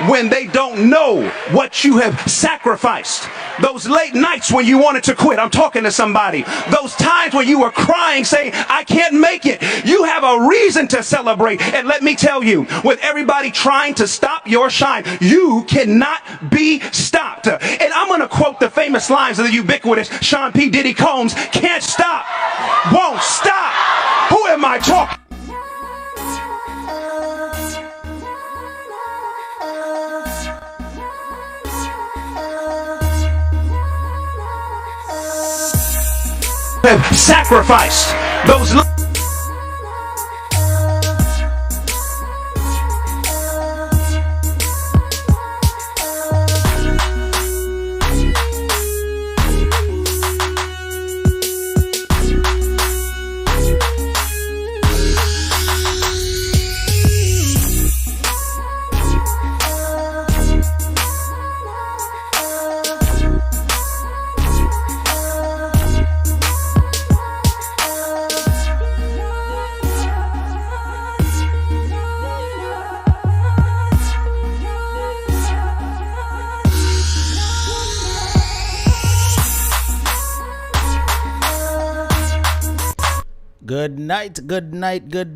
when they don't know what you have sacrificed. Those late nights when you wanted to quit. I'm talking to somebody. Those times when you were crying saying, I can't make it. You have a reason to celebrate. And let me tell you, with everybody trying to stop your shine, you cannot be stopped. And I'm going to quote the famous lines of the ubiquitous Sean P. Diddy Combs, can't stop, won't stop. Who am I talking? Have sacrificed those Good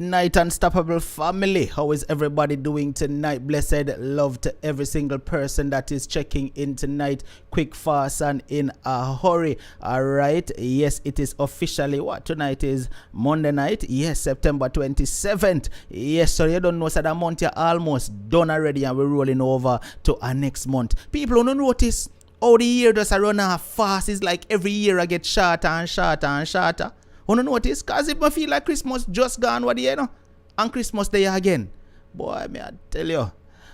night, Unstoppable family. How is everybody doing tonight? Blessed love to every single person that is checking in tonight, quick, fast, and in a hurry. All right. Yes, it is officially what tonight is Monday night. Yes, September 27th. Yes, so you don't know, so that month you're almost done already, and we're rolling over to our next month. People don't notice how the year just run off fast. It's like every year I get shorter and shorter and shorter. You don't notice? Because it might feel like Christmas just gone, what do you know? And Christmas day again. Boy, may I tell you,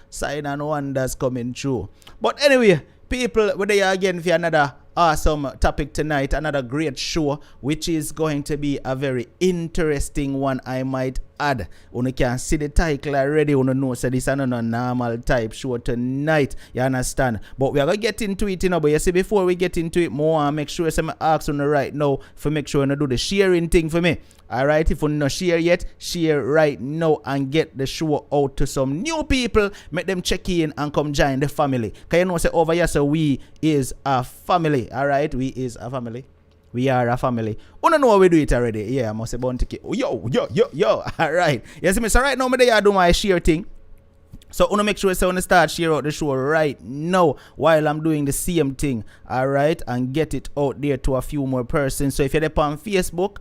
sign and wonders coming true. But anyway, people, we're there again for another awesome topic tonight, another great show, which is going to be a very interesting one, I might add. You can see the title already. You know, so this is not a normal type show tonight. You understand? But we are going to get into it, you know. But you see, before we get into it more, make sure I ask you right now for make sure you do the sharing thing for me. Alright, if you not share yet, share right now and get the show out to some new people. Make them check in and come join the family. Because you know, say over here, so we is a family. Alright, we is a family. We are a family. You don't know how we do it already. Yeah, I must say bounty. Yo. Alright. You see me? So right now, I do my share thing. So I want to make sure I want to start share out the show right now while I'm doing the same thing. Alright, and get it out there to a few more persons. So if you're on Facebook,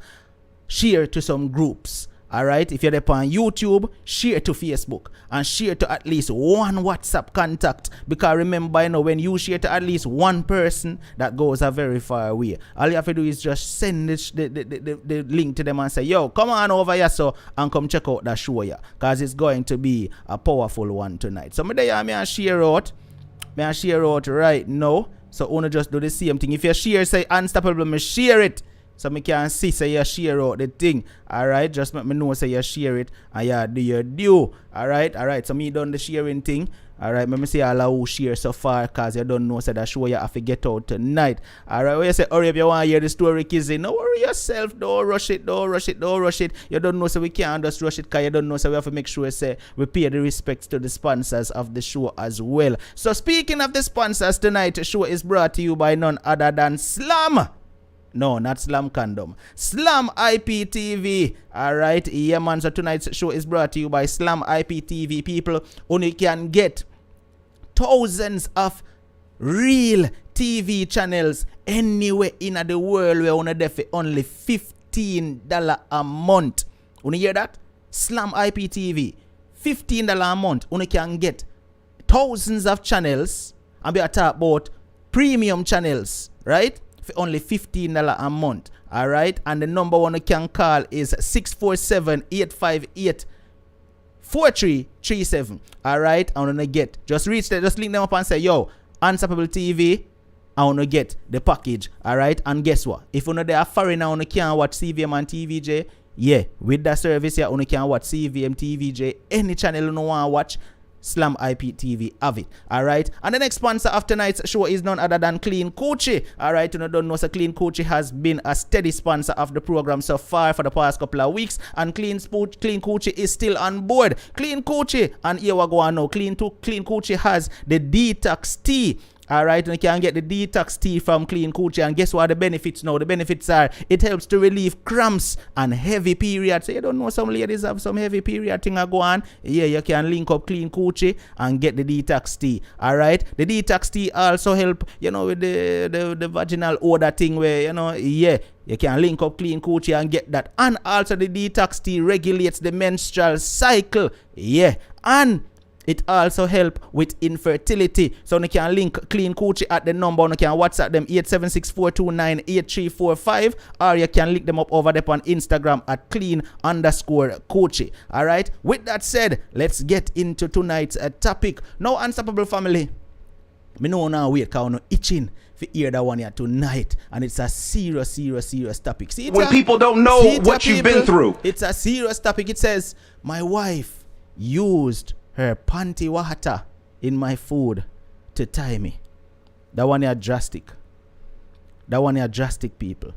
share to some groups. Alright, if you're on YouTube, share to Facebook and share to at least one WhatsApp contact. Because remember, you know, when you share to at least one person, that goes a very far away. All you have to do is just send the link to them and say, yo, come on over here so and come check out that show here. Because it's going to be a powerful one tonight. So I share out right now. So I want to just do the same thing. If you share, say Unstoppable, me share it. So me can see say you share out the thing. Alright, just let me know say you share it and you do your due. Alright. So me done the sharing thing. Alright, let me see all who share so far, cause you don't know say that show you have to get out tonight. Alright, when you say hurry up, you want to hear the story, Kizzy. No worry yourself, don't rush it. You don't know so we can't just rush it, cause you don't know so we have to make sure say we pay the respects to the sponsors of the show as well. So speaking of the sponsors, tonight the show is brought to you by none other than Slam. No, not Slam Condom. Slam IPTV. Alright, yeah man, so tonight's show is brought to you by Slam IPTV. People, only can get thousands of real TV channels anywhere in the world where on a only $15 a month. You hear that? Slam IPTV. $15 a month. You can get thousands of channels. And we are talking about premium channels, right? For only $15 a month. Alright? And the number one you can call is 647-858-4337. Alright? I want to get. Just reach there. Just link them up and say, yo, Unstoppable TV, I want to get the package. Alright? And guess what? If you know they are foreign and you can't watch CVM and TVJ, yeah, with that service here, you can watch CVM, TVJ, any channel you want to watch. Slam IPTV have it. Alright. And the next sponsor of tonight's show is none other than Clean Coochie. Alright, you don't know, so Clean Coochie has been a steady sponsor of the program so far for the past couple of weeks. And Clean Coochie is still on board. Clean Coochie, and here we go on now. Clean Coochie has the Detox Tea. Alright, and you can get the detox tea from Clean Coochie, and guess what the benefits now? The benefits are, it helps to relieve cramps and heavy periods. So you don't know, some ladies have some heavy period thing go on. Yeah, you can link up Clean Coochie and get the detox tea. Alright, the detox tea also help, you know, with the vaginal odor thing where, you know, yeah, you can link up Clean Coochie and get that. And also the detox tea regulates the menstrual cycle. Yeah, and it also help with infertility. So you can link Clean Coochie at the number. You can WhatsApp them 876-429-8345, or you can link them up over there on Instagram at clean_Coochie. Alright, with that said, let's get into tonight's topic. Now, Unstoppable family, me know now wait because I'm itching for hear that one here tonight, and it's a serious topic. See, when people don't know what you've been through, it's a serious topic. It says, my wife used her panty water in my food to tie me. That one here drastic. That one here drastic, people.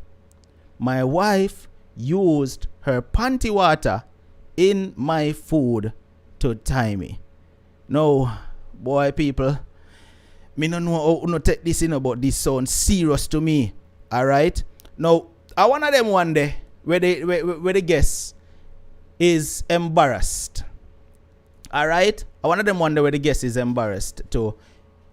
My wife used her panty water in my food to tie me. No, boy, people, me no know how to take this in, but this sounds serious to me. Alright? Now, I one of them one day where the guest is embarrassed. Alright? I one of them wonder where the guest is embarrassed to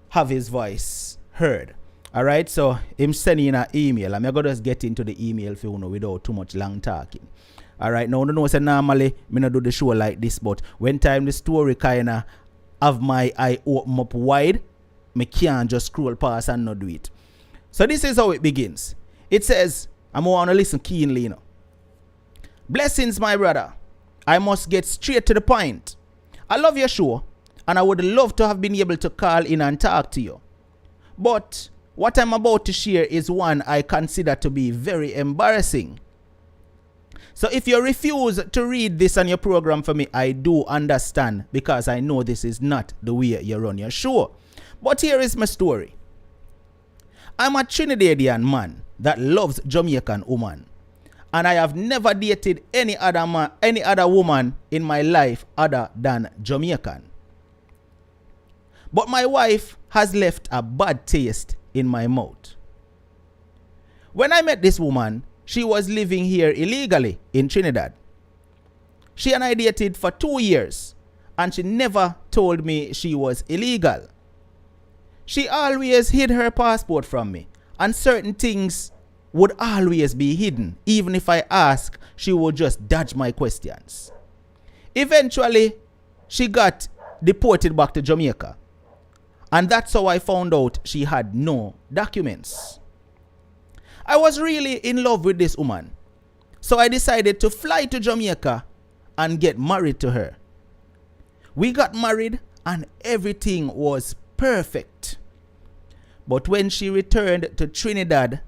have his voice heard. Alright? So him sending an email. I'm gonna just get into the email for you know without too much long talking. Alright, now I don't know say normally me not do the show like this, but when time the story kinda have my eye open up wide, me can't just scroll past and not do it. So this is how it begins. It says, I'm gonna listen keenly, you know. Blessings, my brother. I must get straight to the point. I love your show, and I would love to have been able to call in and talk to you. But what I'm about to share is one I consider to be very embarrassing. So if you refuse to read this on your program for me, I do understand, because I know this is not the way you run your show. But here is my story. I'm a Trinidadian man that loves Jamaican woman. And I have never dated any other woman in my life other than Jamaican. But my wife has left a bad taste in my mouth. When I met this woman, she was living here illegally in Trinidad. She and I dated for 2 years, and she never told me she was illegal. She always hid her passport from me, and certain things would always be hidden. Even if I ask, she would just dodge my questions. Eventually, she got deported back to Jamaica. And that's how I found out she had no documents. I was really in love with this woman. So I decided to fly to Jamaica and get married to her. We got married and everything was perfect. But when she returned to Trinidad,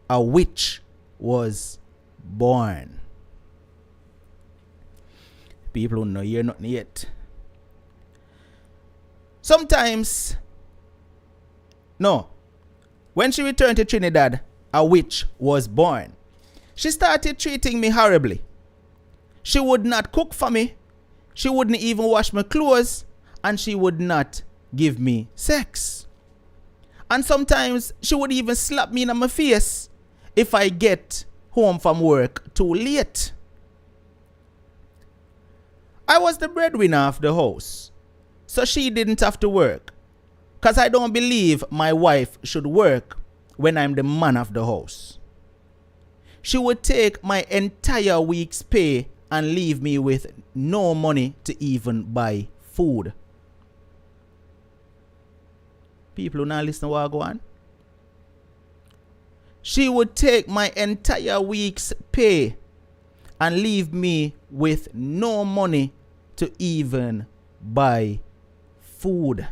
a witch was born. People who know hear nothing yet. When she returned to Trinidad, a witch was born. She started treating me horribly. She would not cook for me. She wouldn't even wash my clothes. And she would not give me sex. And sometimes she would even slap me in my face if I get home from work too late. I was the breadwinner of the house, so she didn't have to work, because I don't believe my wife should work when I'm the man of the house. She would take my entire week's pay and leave me with no money to even buy food. People who not listen to what I go on. She would take my entire week's pay and leave me with no money to even buy food.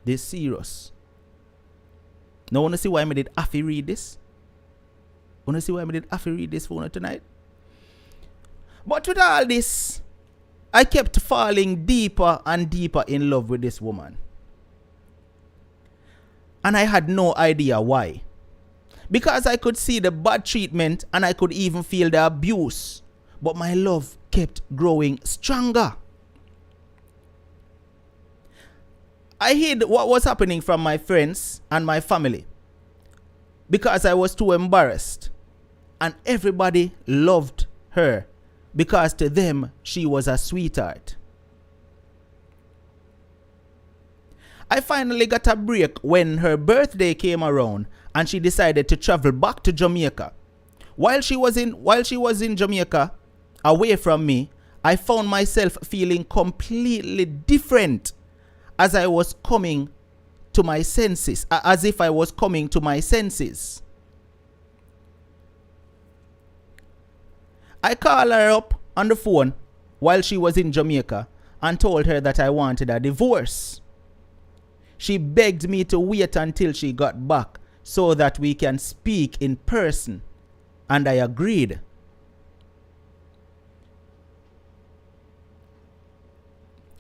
This serious. Now, wanna see why I did have to read this? Wanna see why I did have to read this for tonight? But with all this, I kept falling deeper and deeper in love with this woman. And I had no idea why. Because I could see the bad treatment and I could even feel the abuse. But my love kept growing stronger. I hid what was happening from my friends and my family because I was too embarrassed. And everybody loved her because to them she was a sweetheart. I finally got a break when her birthday came around and she decided to travel back to Jamaica. While she was in Jamaica, away from me, I found myself feeling completely different as I was coming to my senses, as if I was coming to my senses. I called her up on the phone while she was in Jamaica and told her that I wanted a divorce. She begged me to wait until she got back so that we can speak in person, and I agreed.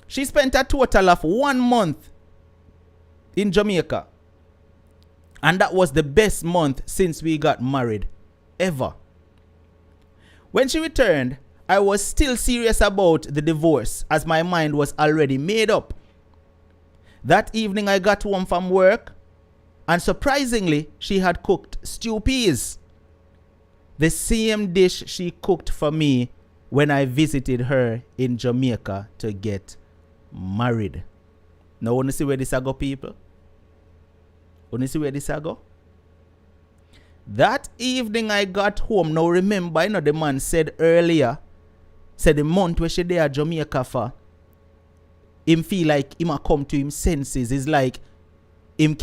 She spent a total of 1 month in Jamaica, and that was the best month since we got married ever. When she returned, I was still serious about the divorce as my mind was already made up. That evening I got home from work and surprisingly she had cooked stew peas. The same dish she cooked for me when I visited her in Jamaica to get married. Now wanna see where this a go, people? Wanna see where this a go? That evening I got home. Now remember, the man said earlier, said the month where she there at Jamaica for, him feel like him a come to him senses. It's like him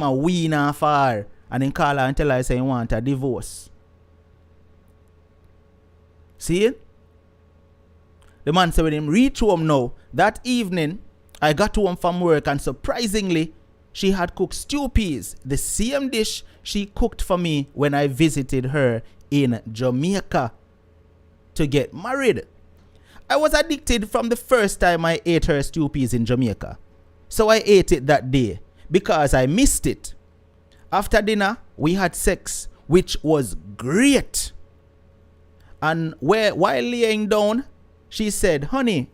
a wean off her and then call her and tell her say he want a divorce. See it? The man said when him reach home now, that evening I got home from work and surprisingly she had cooked stew peas, the same dish she cooked for me when I visited her in Jamaica to get married. I was addicted from the first time I ate her stew peas in Jamaica. So I ate it that day because I missed it. After dinner, we had sex, which was great. And while laying down, she said, "Honey,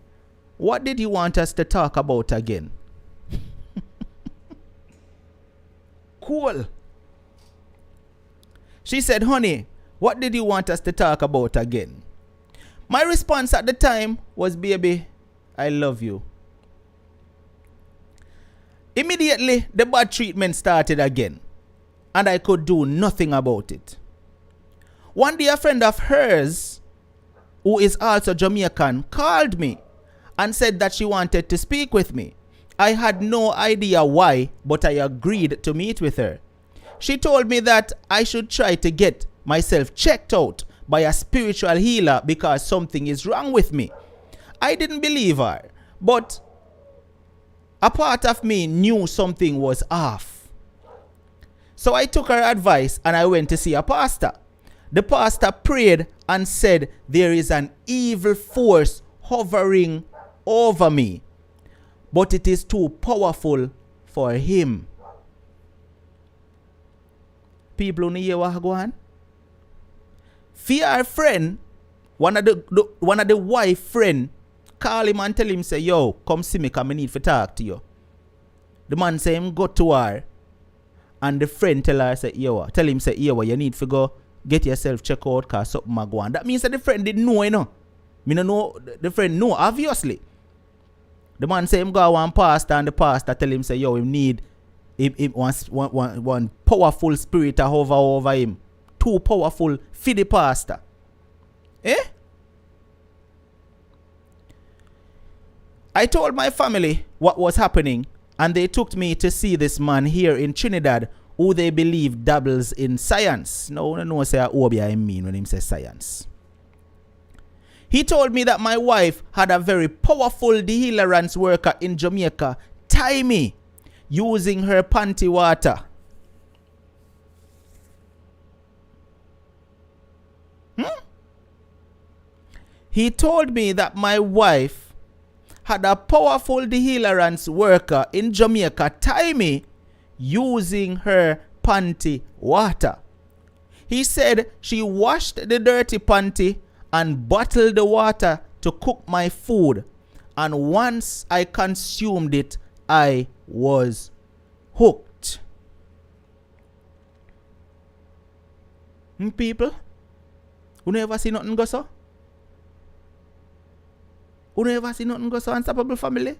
what did you want us to talk about again?" Cool. She said, "Honey, what did you want us to talk about again?" My response at the time was, "Baby, I love you." Immediately, the bad treatment started again, and I could do nothing about it. One day, a friend of hers, who is also Jamaican, called me and said that she wanted to speak with me. I had no idea why, but I agreed to meet with her. She told me that I should try to get myself checked out by a spiritual healer because something is wrong with me. I didn't believe her, but a part of me knew something was off. So I took her advice and I went to see a pastor. The pastor prayed and said there is an evil force hovering over me, but it is too powerful for him. People who hear what go on? Fear friend, one of the wife friend, call him and tell him, say, "Yo, come see me, cause I need to talk to you." The man say him go to her, and the friend tell her, say, tell him, say, "Yo, you need to go get yourself check out, cause something ma go on." That means that the friend didn't know, Me no know, the friend know, obviously. The man say him go to one pastor, and the pastor tell him, say, "Yo, him need him one powerful spirit to hover over him. Too powerful for the pastor." I told my family what was happening, and they took me to see this man here in Trinidad who they believe dabbles in science. No, say what I mean when him say science. He told me that my wife had a very powerful deliverance worker in Jamaica tie me using her panty water. He told me that my wife had a powerful dehydrance worker in Jamaica tie me using her panty water. He said she washed the dirty panty and bottled the water to cook my food. And once I consumed it, I was hooked. People, who never see nothing go so? Who never see nothing go so, Unstoppable family?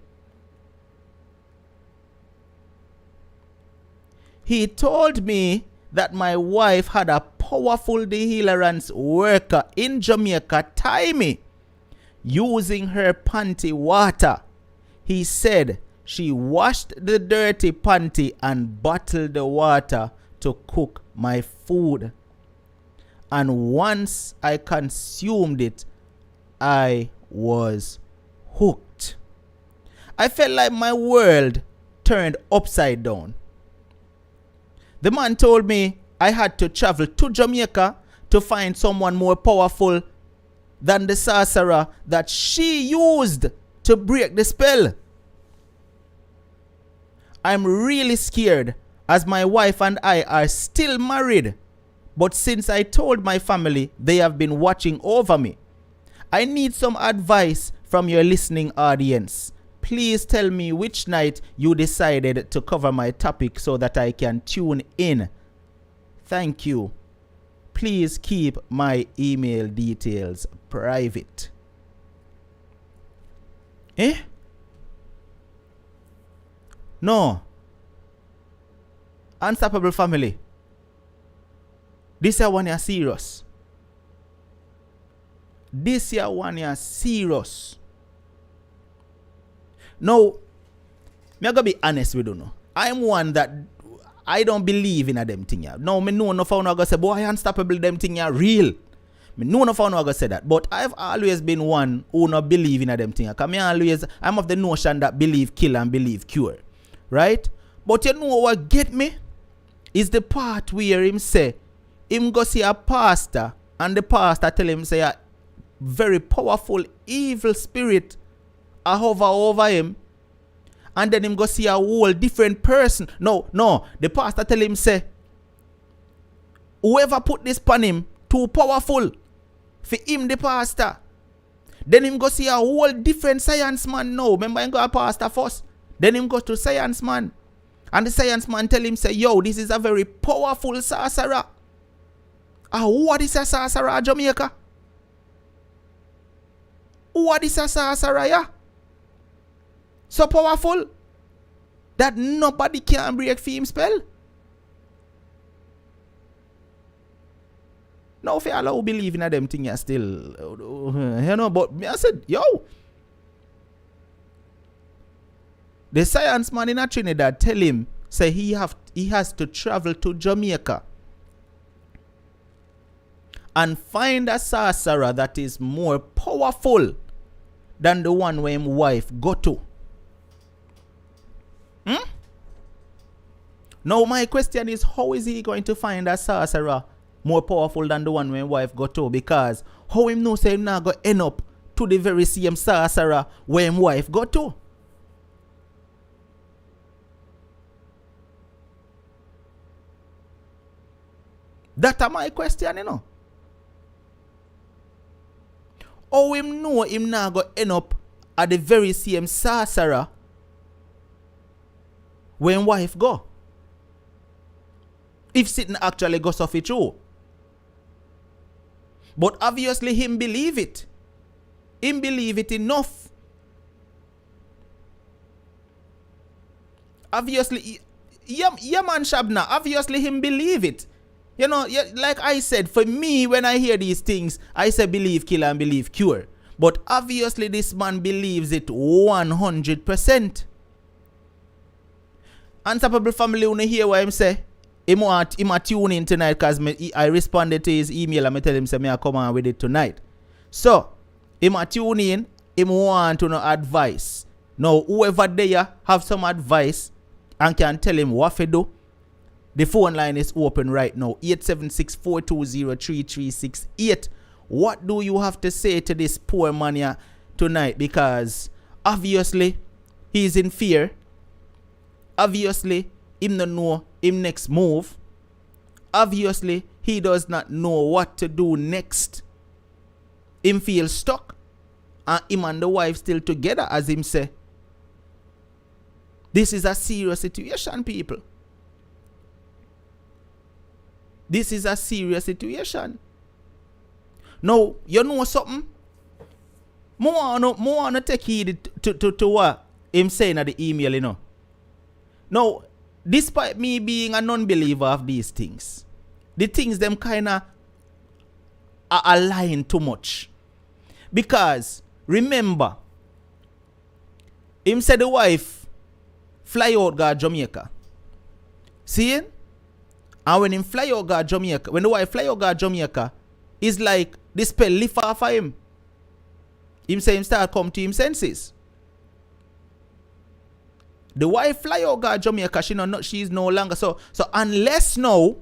He told me that my wife had a powerful dehydrance worker in Jamaica tie me using her panty water. He said she washed the dirty panty and bottled the water to cook my food. And once I consumed it, I was hooked. I felt like my world turned upside down. The man told me I had to travel to Jamaica to find someone more powerful than the sorcerer that she used to break the spell. I'm really scared as my wife and I are still married. But since I told my family, they have been watching over me. I need some advice from your listening audience. Please tell me which night you decided to cover my topic so that I can tune in. Thank you. Please keep my email details private. No. Unstoppable family. This year one is serious. This year one is serious. Now, me gonna be honest with you now. I'm one that I don't believe in a them thing. Now, me know enough how I gonna say, boy, Unstoppable them thing are real. Me know enough how I gonna say that. But I've always been one who not believe in a them thing. Cause I'm of the notion that believe kill and believe cure. Right? But you know what get me? Is the part where him say, him go see a pastor and the pastor tell him say a very powerful evil spirit a hover over him, and then him go see a whole different person. No, the pastor tell him say whoever put this upon him too powerful for him, the pastor. Then him go see a whole different science man. No, remember him go a pastor first, then him go to science man, and the science man tell him say, yo, this is a very powerful sorcerer. What is a sorcerer, Jamaica? What is a sorcerer, yeah? So powerful that nobody can break for him spell. Now, if you all who believe in them thing, you still, you know, but me I said, yo, the science man in Trinidad tell him, say he has to travel to Jamaica and find a sorcerer that is more powerful than the one where his wife go to. Now my question is, how is he going to find a sorcerer more powerful than the one where his wife go to? Because how him know say him not go end up to the very same sorcerer where his wife go to? That's my question, you know. How him know him not go end up at the very same sorcerer when wife go? If Satan actually goes off it true. But obviously him believe it. Him believe it enough. Obviously, yeah man Shabna, obviously him believe it. You know, like I said, for me, when I hear these things, I say believe kill and believe cure. But obviously this man believes it 100%. Unstoppable family, when you hear what him say, him a tune in tonight because I responded to his email and I tell him say me I come on with it tonight. So, him a tune in, him want to know advice. Now, whoever there have some advice and can tell him what to do, the phone line is open right now. 876-420-3368. What do you have to say to this poor man here tonight? Because obviously he's in fear. Obviously him don't know him next move. Obviously he does not know what to do next. Him feel stuck. And him and the wife still together, as him say. This is a serious situation, people. This is a serious situation. Now, you know something? More wanna take heed to what him saying at the email, you know. Now, despite me being a non-believer of these things, the things them kinda are aligning too much. Because remember, him said the wife fly out go Jamaica. See it? And when him fly out go Jamaica, when the wife fly out go Jamaica, it's like the spell lift off of him. Him say him start come to him senses. The wife fly out go Jamaica, she's no longer so unless now,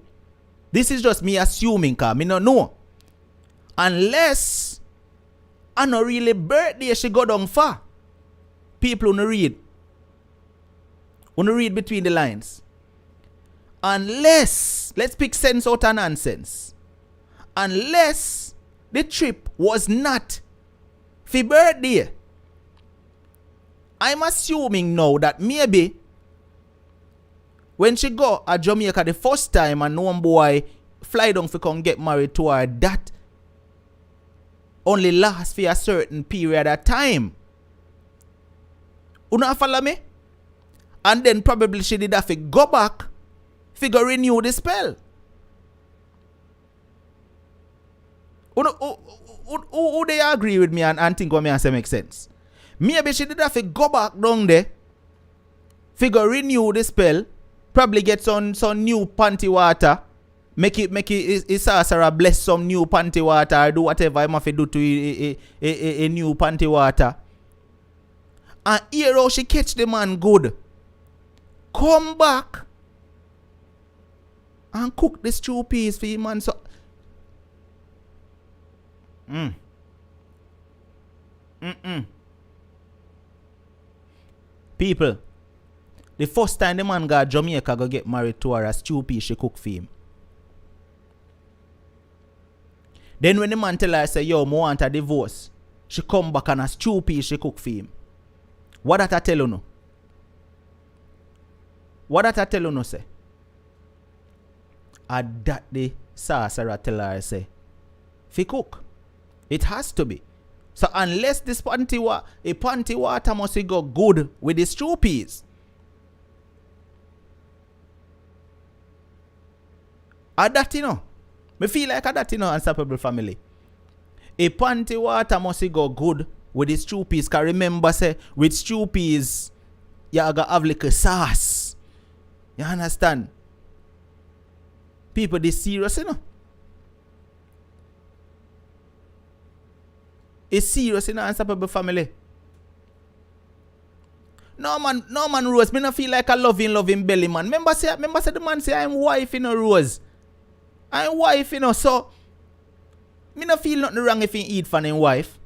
this is just me assuming, cause me no know. Unless I no really birthday she go down far. People wanna read. Wanna read between the lines. Unless, let's pick sense out of nonsense. Unless the trip was not for birthday. I'm assuming now that maybe when she go to Jamaica the first time and one boy fly down for come get married to her, that only lasts for a certain period of time. You know follow me? And then probably she did have to go back to renew the spell. Who they agree with me and think what me say make sense? Maybe she did have to go back down there, figure renew the spell, probably get some new panty water, make it sorcerer bless some new panty water, or do whatever I must do to a new panty water. And here how she catch the man good. Come back and cook the stew peas for him, man. So people, the first time the man got Jamaica go get married to her, a stew pea she cook for him. Then when the man tell her, say, yo, I want a divorce, she come back and a stew pea she cook for him. What that I tell you no? What that I tell you no say? And that the sorcerer tell her say, fi cook. It has to be. So unless this panty water must go good with the stew peas. And that you know. Me feel like that you know, Unstoppable family. A panty water must go good with the stew peas. Cause remember say with stew peas you gotta have like a sauce. You understand? People this serious, you know. It's serious in Unstoppable family. No man Rose, me no feel like a loving belly man. Remember say the man say I'm wife, you know, Rose. I'm wife, you know, so me no feel nothing wrong if he eat for him wife.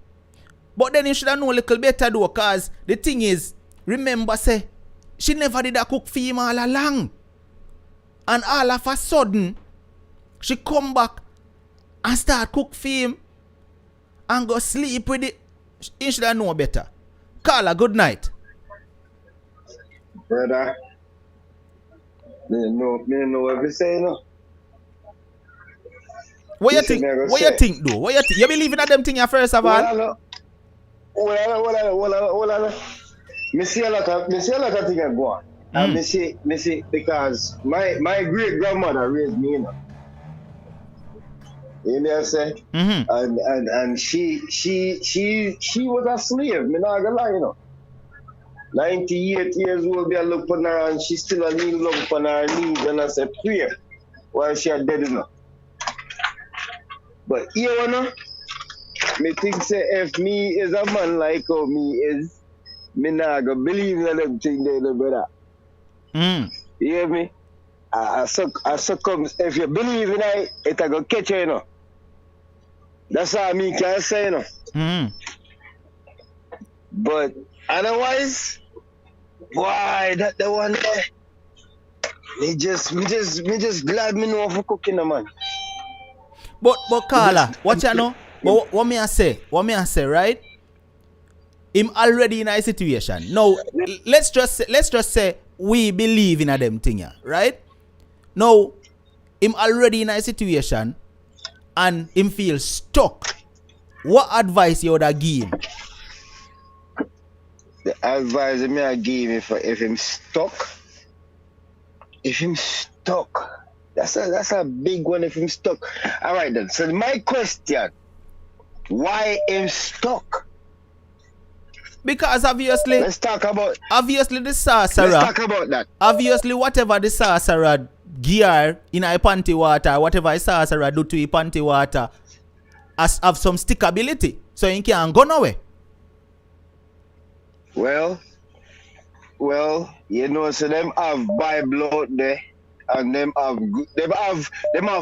But then you should have know a little better though, cause the thing is, remember say, she never did a cook for him all along. And all of a sudden, she come back and start cook for him and go sleep with it. You should have know better. Carla, good night. Brother, me know what you say, no? What you think? What you think, though? What you think? You believe in them thing first of all? Well, me see a lot of things go on. And me see because my great grandmother raised me, you know. You know what I'm saying? And she was a slave, me not gonna lie, you know. 98 years old, I look on her and she still a kneel up on her knees and I say prayer while she are dead, you know. But you know, me think say if me is a man like how me is, me not gonna believe in them things there, brother. You hear me? I succumb. If you believe in it, it's gonna catch you, you know. That's all me can say, you know. Mm. But otherwise, why that the one there? Me just glad me know for cooking the man. But Carla, what you know? But what me I say, right? Him already in a situation. Now, let's just say we believe in a them thing, yeah, right? Now, him already in a situation and him feel stuck. What advice you would give him? The advice me I give him if him stuck. If him stuck, that's a big one. If him stuck, all right then. So my question: why him stuck? Because obviously, let's talk about. Obviously, the sorcerer. Let's talk about that. Obviously, whatever the sorcerer gear in a panty water, whatever the sorcerer do to a panty water, have some stickability, so he can't go nowhere. Well, you know, so them have Bible out there, and them have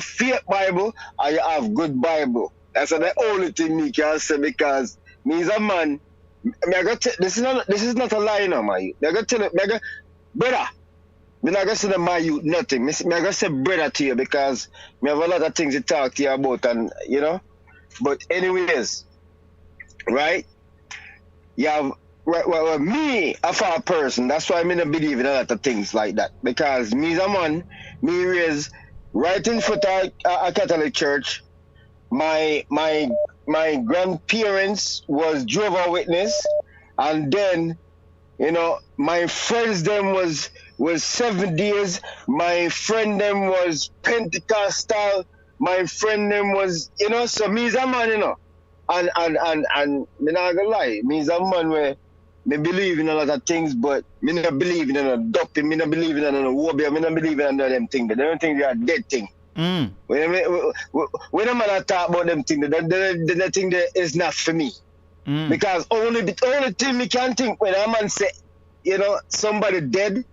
fake Bible, and you have good Bible. That's the only thing me can say, because me is a man. This is not a lie, no, my youth. I got tell you, brother. Me not gonna say my youth nothing. Me gonna say brother to you, because me have a lot of things to talk to you about, and you know. But anyways, right? You have. Well, me, a far person, that's why I don't believe in a lot of things like that. Because me as a man, me raised right in front of a Catholic church. My grandparents was Jehovah's Witness, and then, you know, my friends them was 7 days. My friend them was Pentecostal. My friend them was, you know, so me as a man, you know, and me not gonna lie, me as a man where me believe in a lot of things, but me not believe in a doping, me not believe in a wobby, me not believe in them things. They don't think they are dead thing. Mm. When a man talk about them things, the thing that is not for me. Mm. Because only thing me can think when a man say, you know, somebody dead,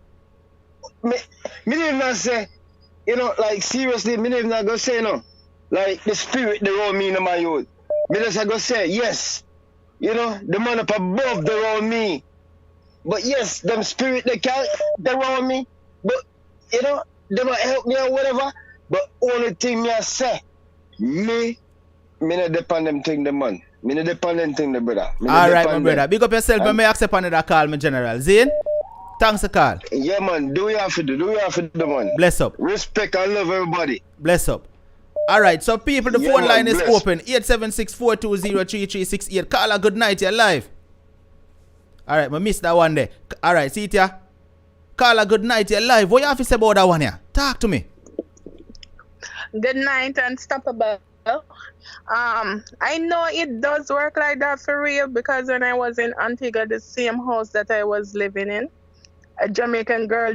me even not say, you know, like seriously, me even not go say no. Like the spirit they roll me in my youth. Me just go say, yes. You know, the man up above, they're on me. But yes, them spirit, they're on me. But, you know, they might help me or whatever. But only thing me I say, me not depend them thing, the man. Me not depend them thing, the brother. All right, my brother. Big up yourself, and may I accept another call, my general. Zane? Thanks for call. Yeah, man. Do you have to do, man. Bless up. Respect and love everybody. Bless up. Alright, so people, the phone line is open. 876-420-3368. Carla, good night, you're live. Alright, I missed that one there. Alright, see it ya. Carla, good night, you're live. What you have to say about that one here? Talk to me. Good night, unstoppable. I know it does work like that for real, because when I was in Antigua, the same house that I was living in, a Jamaican girl,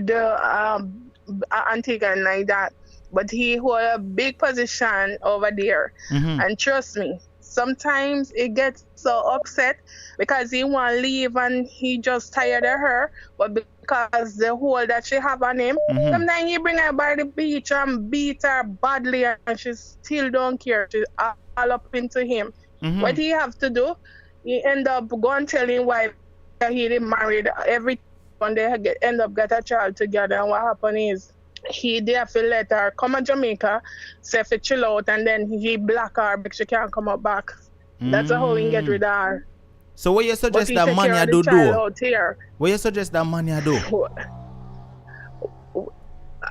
Antigua like that. But he hold a big position over there. Mm-hmm. And trust me, sometimes it gets so upset because he want to leave and he just tired of her. But because the hold that she have on him, sometimes he bring her by the beach and beat her badly, and she still don't care. She's all up into him. What he have to do, he end up going telling wife that he didn't married. Every one they end up get a child together, and what happened is, he did to let her come to Jamaica, say to chill out, and then he block her because she can't come up back. That's how he get rid of her. So what you suggest that man you do? What you suggest that man you do?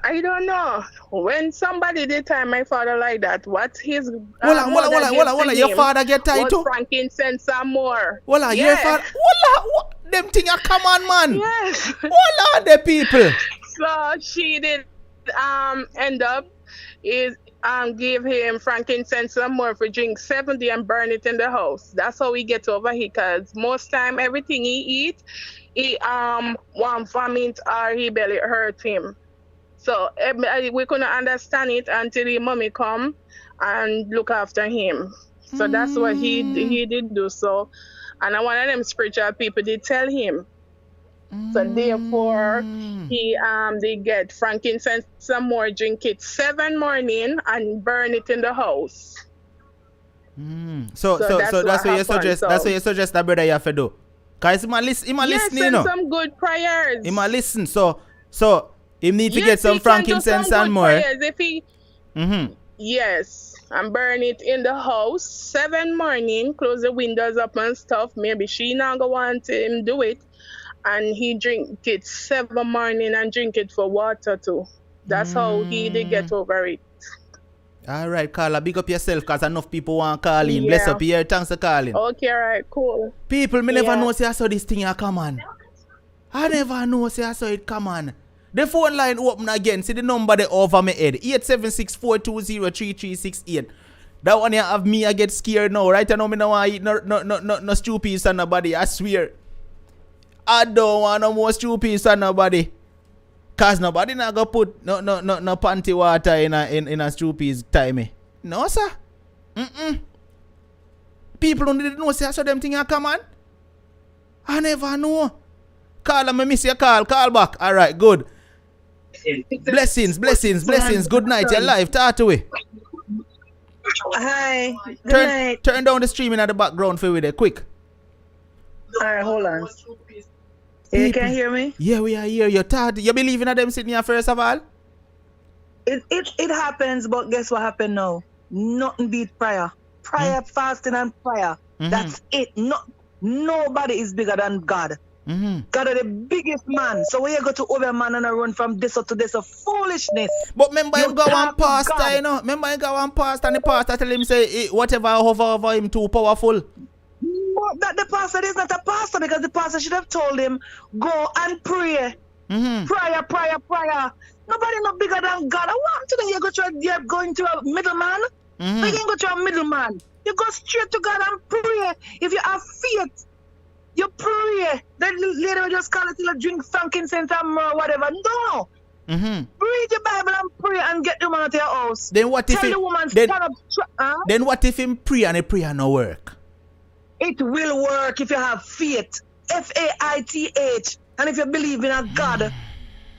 I don't know. When somebody did tie my father like that, what his hold on. Your father get tied too? Frankincense and more. Your father. Them thing are come on, man. Yes. Hold on, the people. So she did end up give him frankincense and more for drink 70 and burn it in the house. That's how he gets over here, because most time everything he eat, he want vomit or he belly hurt him. So we couldn't understand it until the mommy come and look after him. So that's what he did do. So, and one of them spiritual people did tell him. So therefore, they get frankincense some more, drink it 7 morning and burn it in the house. So that's what you suggest. That's what you suggest that brother you have to do. Cause he listen, you know. Some good prayers. He listen. So he need to get some frankincense and more. If he, yes, and burn it in the house 7 morning. Close the windows up and stuff. Maybe she not gonna want him do it, and he drink it 7 morning and drink it for water too. That's how he did get over it. All right, Carla, big up yourself because enough people want to call in. Bless up here. Thanks for calling. Okay, all right, cool. People, me never know say I saw this thing come on. I never know say I saw it come on. The phone line open again. See the number there over my head. 876-420-3368. That one here have me, I get scared now. Right now, me no want to eat no stew piece on nobody. I swear. I don't want no more stew piece on nobody. Cause nobody not go put no panty water in a stew piece time. No sir. People don't know say I saw them thing come on. I never know. Call, I miss your call. Call back. All right, good. Blessings. Good night. You're live. Talk to me. Hi. Good night. Turn down the streaming at the background for you there. Quick. All right, hold on. You can hear me? Yeah, we are here. You believe in them sitting here first of all? It happens, but guess what happened now? Nothing beat prayer. Prayer, fasting, and prayer. That's it. Nobody is bigger than God. God is the biggest man. So when you go to over man and run from this to this foolishness. But remember you go one pastor, you know. Remember you go one pastor and the pastor tell him say whatever hover over him too powerful. That the pastor is not a pastor because the pastor should have told him go and pray. Prayer. Nobody not bigger than God. I want to know you're going to a middleman. You can go to a middleman. You go straight to God and pray. If you have faith, you pray. Then later you just call it till drink frankincense and whatever. No. Read your Bible and pray and get the man out of your house. Then what if Tell the woman then, stand up. Then what if him pray and the prayer no work? It will work if you have faith. Faith. And if you believe in a God,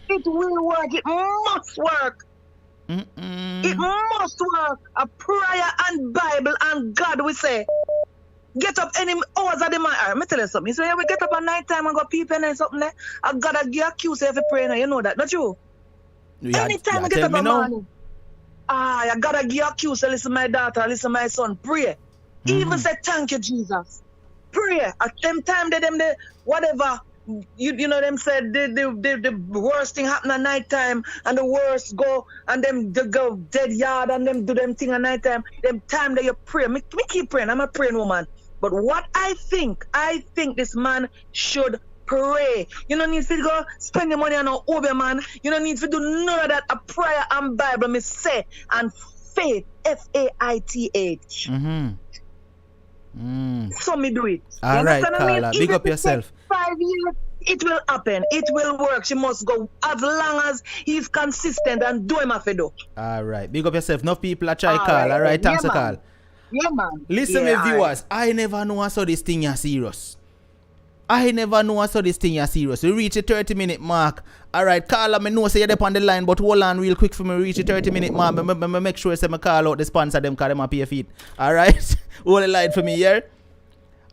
it will work. It must work. It must work. A prayer and Bible and God, we say, get up any hours of the night. Let me tell you something. So we get up at night time and go peep and something there. I gotta give a cue if you pray now. You know that, not you? Anytime I get up in the morning. I gotta give a cue. So listen my daughter, listen my son, pray. Even say thank you, Jesus. Pray. At them time they whatever you know them said the worst thing happen at night time and the worst go and them they go dead yard and them do them thing at night time. Them time that you pray. Me keep praying. I'm a praying woman. But what I think this man should pray. You don't need to go spend your money on an Uber man. You don't need to do none of that. A prayer and Bible me say and faith. Faith. So me do it. All right, Carla. Big up yourself. 5 years, it will happen. It will work. She must go as long as he's consistent and do him a fedo. All right. Big up yourself. Enough people are trying to call. All right. Thanks for call. Yeah, man. Listen, me viewers. I never know I saw this thing here serious. We reach the 30-minute mark. All right, Carla, me know say you're on the line, but hold on real quick for me reach the 30-minute mark. Me make sure say me call out the sponsor them because them up your feet. All right, hold the line for me here.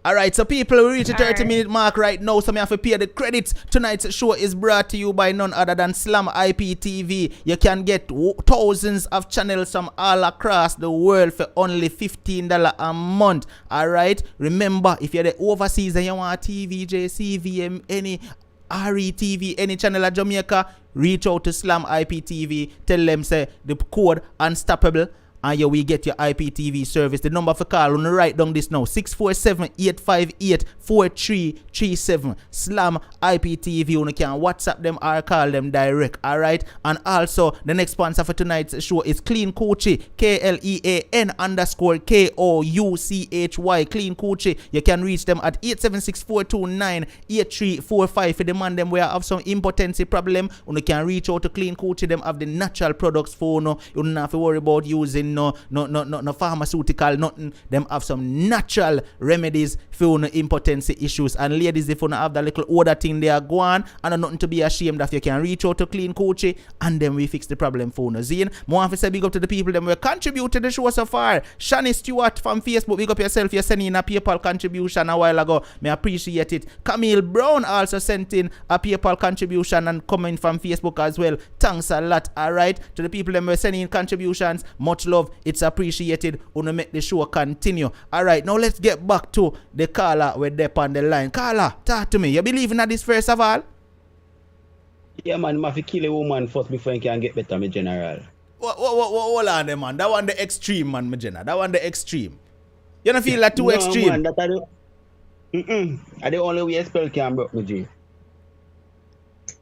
All right, so people, we reach the 30-minute mark right now, so me have to pay the credits. Tonight's show is brought to you by none other than Slam IPTV. You can get thousands of channels from all across the world for only $15 a month. All right, remember, if you're the overseas and you want TVJ, CVM, any RETV, any channel at Jamaica, reach out to Slam IPTV. Tell them, say, the code unstoppable. And you will get your IPTV service. The number for call, I'm going to write down this now. 647-858-4337. Slam IPTV. You can WhatsApp them or call them direct. Alright. And also, the next sponsor for tonight's show is Clean Coochie. KLEAN_KOUCHY. Clean Coochie. You can reach them at 876-429-8345. For the man them where have some impotency problem, you can reach out to Clean Coochie. Them have the natural products for you. You don't have to worry about using no pharmaceutical, nothing. Them have some natural remedies for no impotency issues. And ladies, if you have that little older thing they are going and nothing to be ashamed of, you can reach out to Clean Coochie and then we fix the problem for no Zine. More have to say big up to the people that will contribute to the show so far. Shani Stewart from Facebook, big up yourself. You're sending in a PayPal contribution a while ago. Me appreciate it. Camille Brown also sent in a PayPal contribution and comment from Facebook as well. Thanks a lot. Alright, to the people that were sending in contributions, much love. It's appreciated. Wanna make the show continue. Alright, now let's get back to the caller with Dep on the line. Caller, talk to me. You believe in this first of all? Yeah, man, I have to kill a woman first before I can get better, my general. Hold on there, man. That one the extreme, man, my general. That one the extreme. You don't feel that too extreme? Man, that I the only way a spell can break me, G.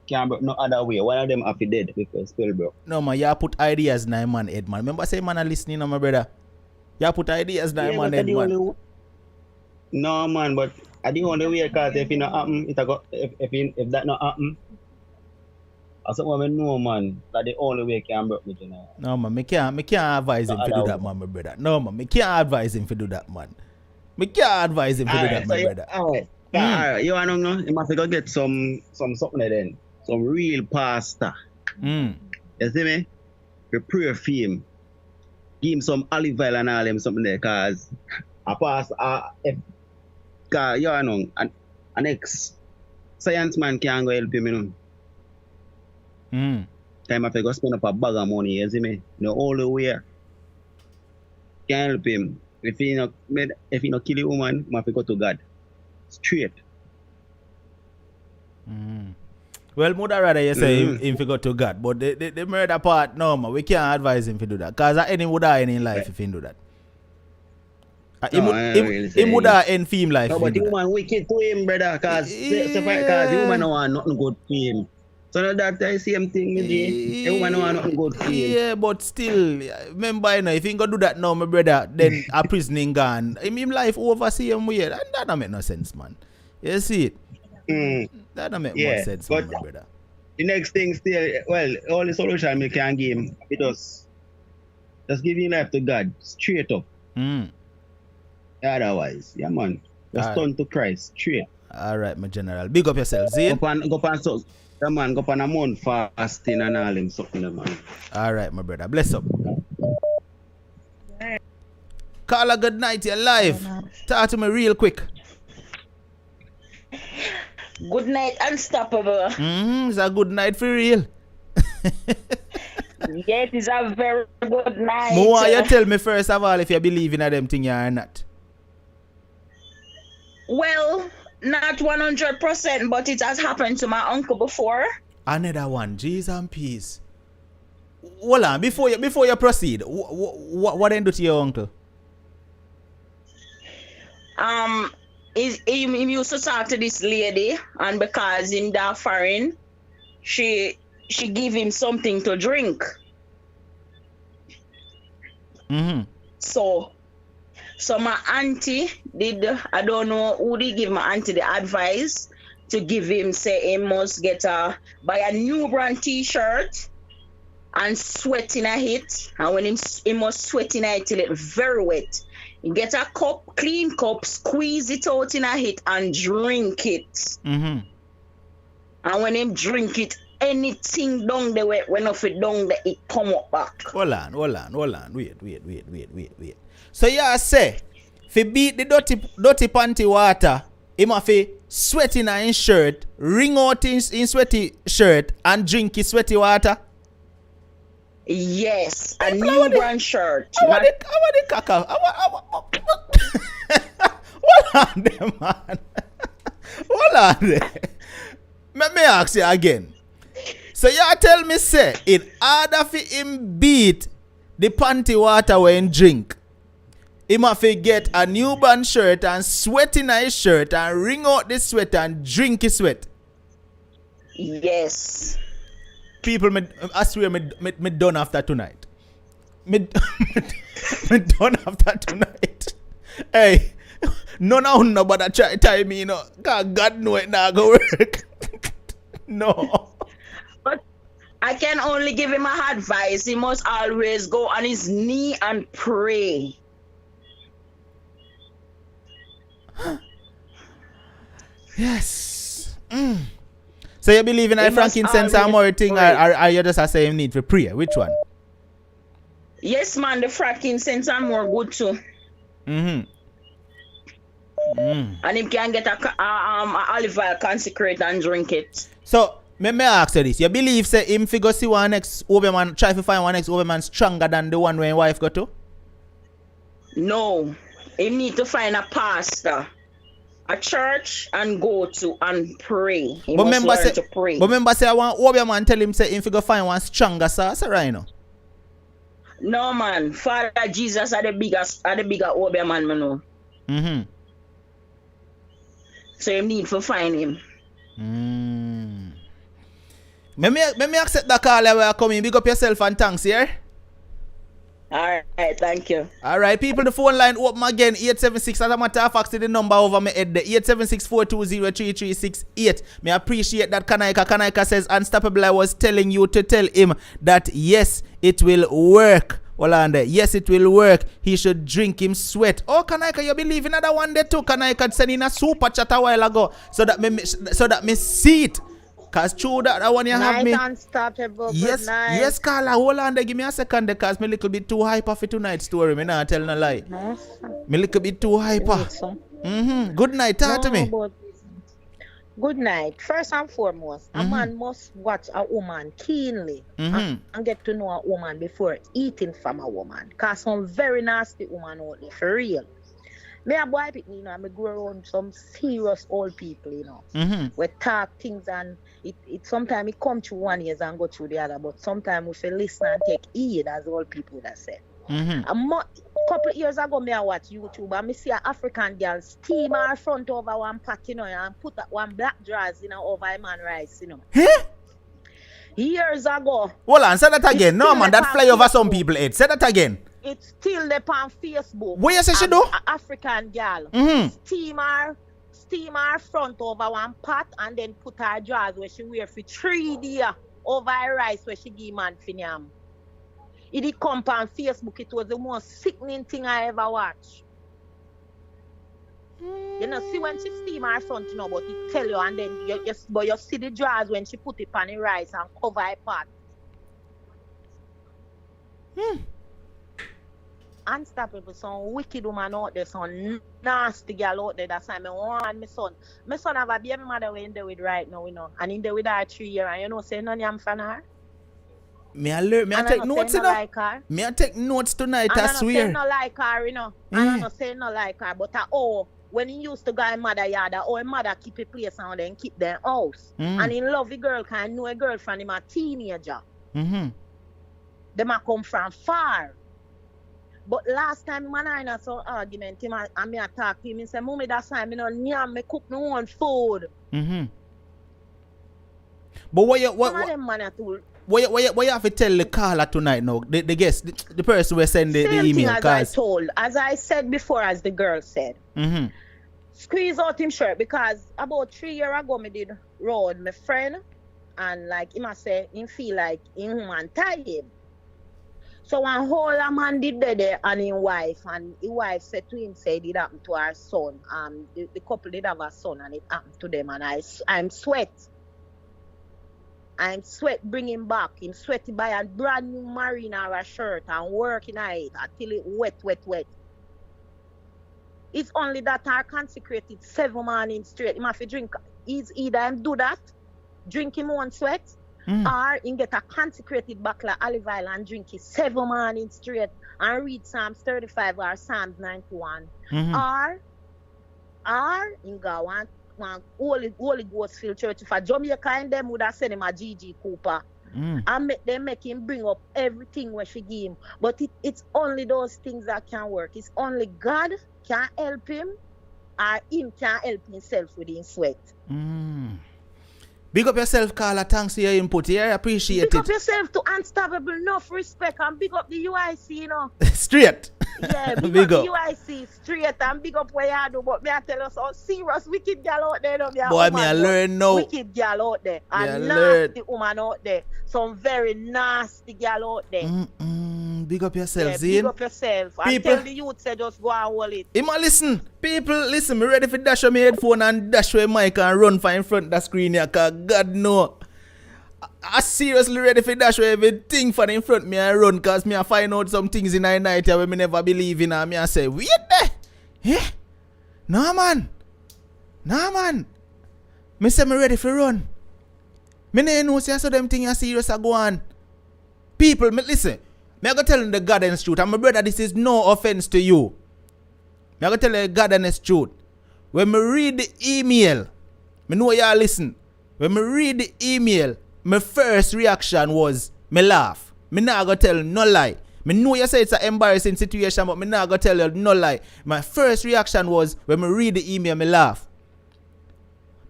Can't break no other way. One of them have to dead because spell broke. No, man, you put ideas in my man head, man. Remember say man are listening, my brother. You put ideas in my man head, man. No, man, but I the only way because if it not happen, if that not happen, as someone know, man, that the only way can break me, you know. No, man, me can't advise him to do that, man, my brother. No, man, me can't advise him to do that, man. Me can't advise him to do that, my brother. Alright. Alright, you wanna know? You must go get some something then. Some real pasta. You see me? We pray for him. Give him some olive oil and all them something there, cause a pasta cause you know an ex-science man can't go help him, you know. Time after go spend up a bag of money, you see me? No all the way. Can't help him. If he no kill a woman, he have to go to God. Straight. Well, mother rather you say him to go to God, but the murder part, no, man, we can't advise him to do that. Cause any would die in life if he do that. He would die in film life. No, but the woman wicked to him, brother, cause the woman don't want nothing good for him. So that's the same thing, the woman don't want nothing good for him. Yeah, but still, remember, you know, if he go do that now, my brother, then a prison gone. Him life over same way. That don't make no sense, man. You see it? That don't make more sense, man, my brother. The next thing still, well, all the solution we can give him, just give your life to God, straight up. Otherwise, yeah, man, just turn to Christ, straight. All right, my general. Big up yourself, Zane. Go on a month fasting and all them something, man. All right, my brother. Bless up. Carla, good night. You're live. Talk to me real quick. Good night, unstoppable. It's a good night for real. Yes, it's a very good night. More, you tell me first of all if you believe in them thing or not. Well, not 100%, but it has happened to my uncle before. Another one, Jesus and peace. Hold on, before you proceed, what then do to your uncle? He used to talk to this lady, and because in that foreign, she give him something to drink. So my auntie did, I don't know who did give my auntie the advice to give him, say he must buy a new brand t-shirt and sweat in a hit, and when he must sweat in it till it's very wet. Get a cup, clean cup, squeeze it out in a hit and drink it. And when him drink it, anything down the way, when of it down there, it come up back. Hold on. Wait. So you say, if he beat the dirty panty water, he must sweat in his shirt, wring out his sweaty shirt and drink his sweaty water? Yes, a new brand shirt. Hold on there, man. Hold on there. Let me ask you again. So you tell me, say, in order for him beat the panty water when drink, he must get a new brand shirt and sweat in his shirt and wring out the sweat and drink his sweat? Yes. People, I swear, me done after tonight. Me done after tonight. Hey, none of nobody try to tell me, you know, God know it not go work. No. But I I can only give him a advice. He must always go on his knee and pray. Yes. So you believe in a He must frankincense and always more thing, or pray. you just say him need for prayer? Which one? Yes, man, the frankincense and more good too. Mm-hmm. And him can get a olive oil consecrate and drink it. So me ask you this. You believe say him figure see one next overman, try to find one next overman stronger than the one where your wife got to? No. He need to find a pastor, a church, and go to and pray. He But must remember learn say, to pray. but remember say I want overman tell him say him figure find one stronger sorcerer, you know. No, man. Father Jesus are the bigger Obeah man, man. Know. Mm-hmm. So you need to find him. Me accept that call where I come in. Big up yourself and thanks here. All right, thank you. All right, people, the phone line open again. 876. As a matter of fact, see the number over my head there. 876-420-3368. Me appreciate that Kanaika. Kanaika says, Unstoppable, I was telling you to tell him that yes, it will work. Olande, yes, it will work. He should drink him sweat. Oh, Kanaika, you believe in another one there too? Kanaika sent in a super chat a while ago so that me see it. Cause true that one you have me. Unstoppable. Yes, yes, Carla. Hold on there. Give me a second there, cause me little bit too hyper for tonight's story. Me not tell no lie. Me little bit too hyper. Good night. Talk to me. Good night. First and foremost, a man must watch a woman keenly and get to know a woman before eating from a woman. Cause some very nasty woman out there, for real. Me a boy pick me, you know, I grow around some serious old people, you know. We talk things and it sometimes it come through one ears and go through the other, but sometimes we feel listen and take heed, as old people that say. A couple of years ago, me I watch YouTube and me see an African girl steam her front over one pot, you know, and put one black dress, you know, over a man rice, you know. Years ago. Hold on, say that again. No, man, that fly over some people head. Say that again. It's still there on Facebook. What you say she do? An African girl. Steam her front over one pot and then put her dress where she wear for 3 days over her rice where she give man for yam. It did come on Facebook. It was the most sickening thing I ever watched. You know, see when she steam her front, you know, but it tell you and then you see the dress when she put it on the rice and cover her pot. Unstoppable, some wicked woman out there, some nasty girl out there. That's why I want my son. My son have a baby mother we in there with right now, you know, and in there with her 3 years, and you know, say none am fan her. Me I take notes, you know. Like me I take notes tonight, I swear. I don't say no like her, you know. I don't say no like her, but when he used to go in mother yard, his mother keep a place and then keep their house. And he love the girl, because he know a girlfriend, him a teenager. Them a come from far. But last time man I had some argument, him and me talk to him, he say, Mommy, that's why me no nyam, me cook my own food. But what you have to tell the caller tonight now, the guest, the person who send the email? As I said before, as the girl said, squeeze out him shirt, because about 3 years ago me did road my friend and like him I say him feel like him man tired. So one whole a man did there and his wife, and his wife said to him, say it did happen to her son. The couple did have a son and it happened to them, and I'm sweat. Bring him back. Him sweaty by a brand new marina or a shirt and working on it until it wet. It's only that I consecrated 7 mornings straight. Him have to drink. Either him do that, drink him one sweat, or him get a consecrated bottle of olive oil and drink it 7 mornings straight and read Psalms 35 or Psalms 91. Or him go one Holy Ghost filled church. If a Jamaica and them would have sent him a Gigi Cooper. And make him bring up everything where she give him. But it's only those things that can work. It's only God can help him, or him can help himself with his sweat. Big up yourself, Carla. Thanks for your input here. I appreciate Big it. up yourself to Unstoppable. Enough respect and big up the UIC, you know. Straight. Yeah, big, Big up up. the UIC straight and big up where you do. But me I tell us all serious wicked girl out there. Boy, me I learn now. Wicked girl out there. And learn. nasty woman out there. Some very nasty girl out there. Big up yourself, Yeah, Zane. big up yourself. And People- tell the youth say just go and hold it. Ima listen, people, listen, me ready for dash on my headphone and dash away mic and run for in front of the screen here, cause God know. I seriously ready for dash away everything for in front of me and run, cause me I find out some things in the night here where me never believe in, and me I say, wait there, yeah, no man, me say me ready for run. Me no know say so them things are serious a go on. People, me listen. Me I go tell you the God honest truth. And my brother, this is no offense to you. Me I go tell you the God honest truth. When me read the email, me know y'all listen. When me read the email, my first reaction was me laugh. Me not go tell you no lie. Me know you say it's an embarrassing situation, but me not go tell you no lie. My first reaction was when me read the email, me laugh.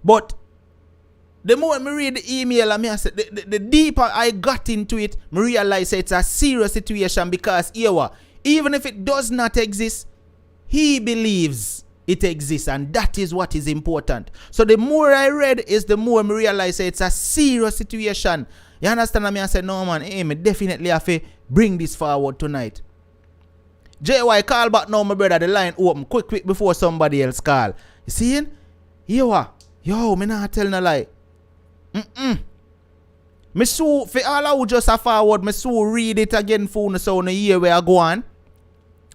But the more I read the email, and I say, the deeper I got into it, I realize it's a serious situation because even if it does not exist, he believes it exists, and that is what is important. So the more I read is the more I realize it's a serious situation. You understand me? I said, no man, I definitely have to bring this forward tonight. JY, call back now, my brother, the line open quick before somebody else call. You see it? Yo, me not tell no lie. Me so for all who just a forward, me so read it again for you so you hear where I go on.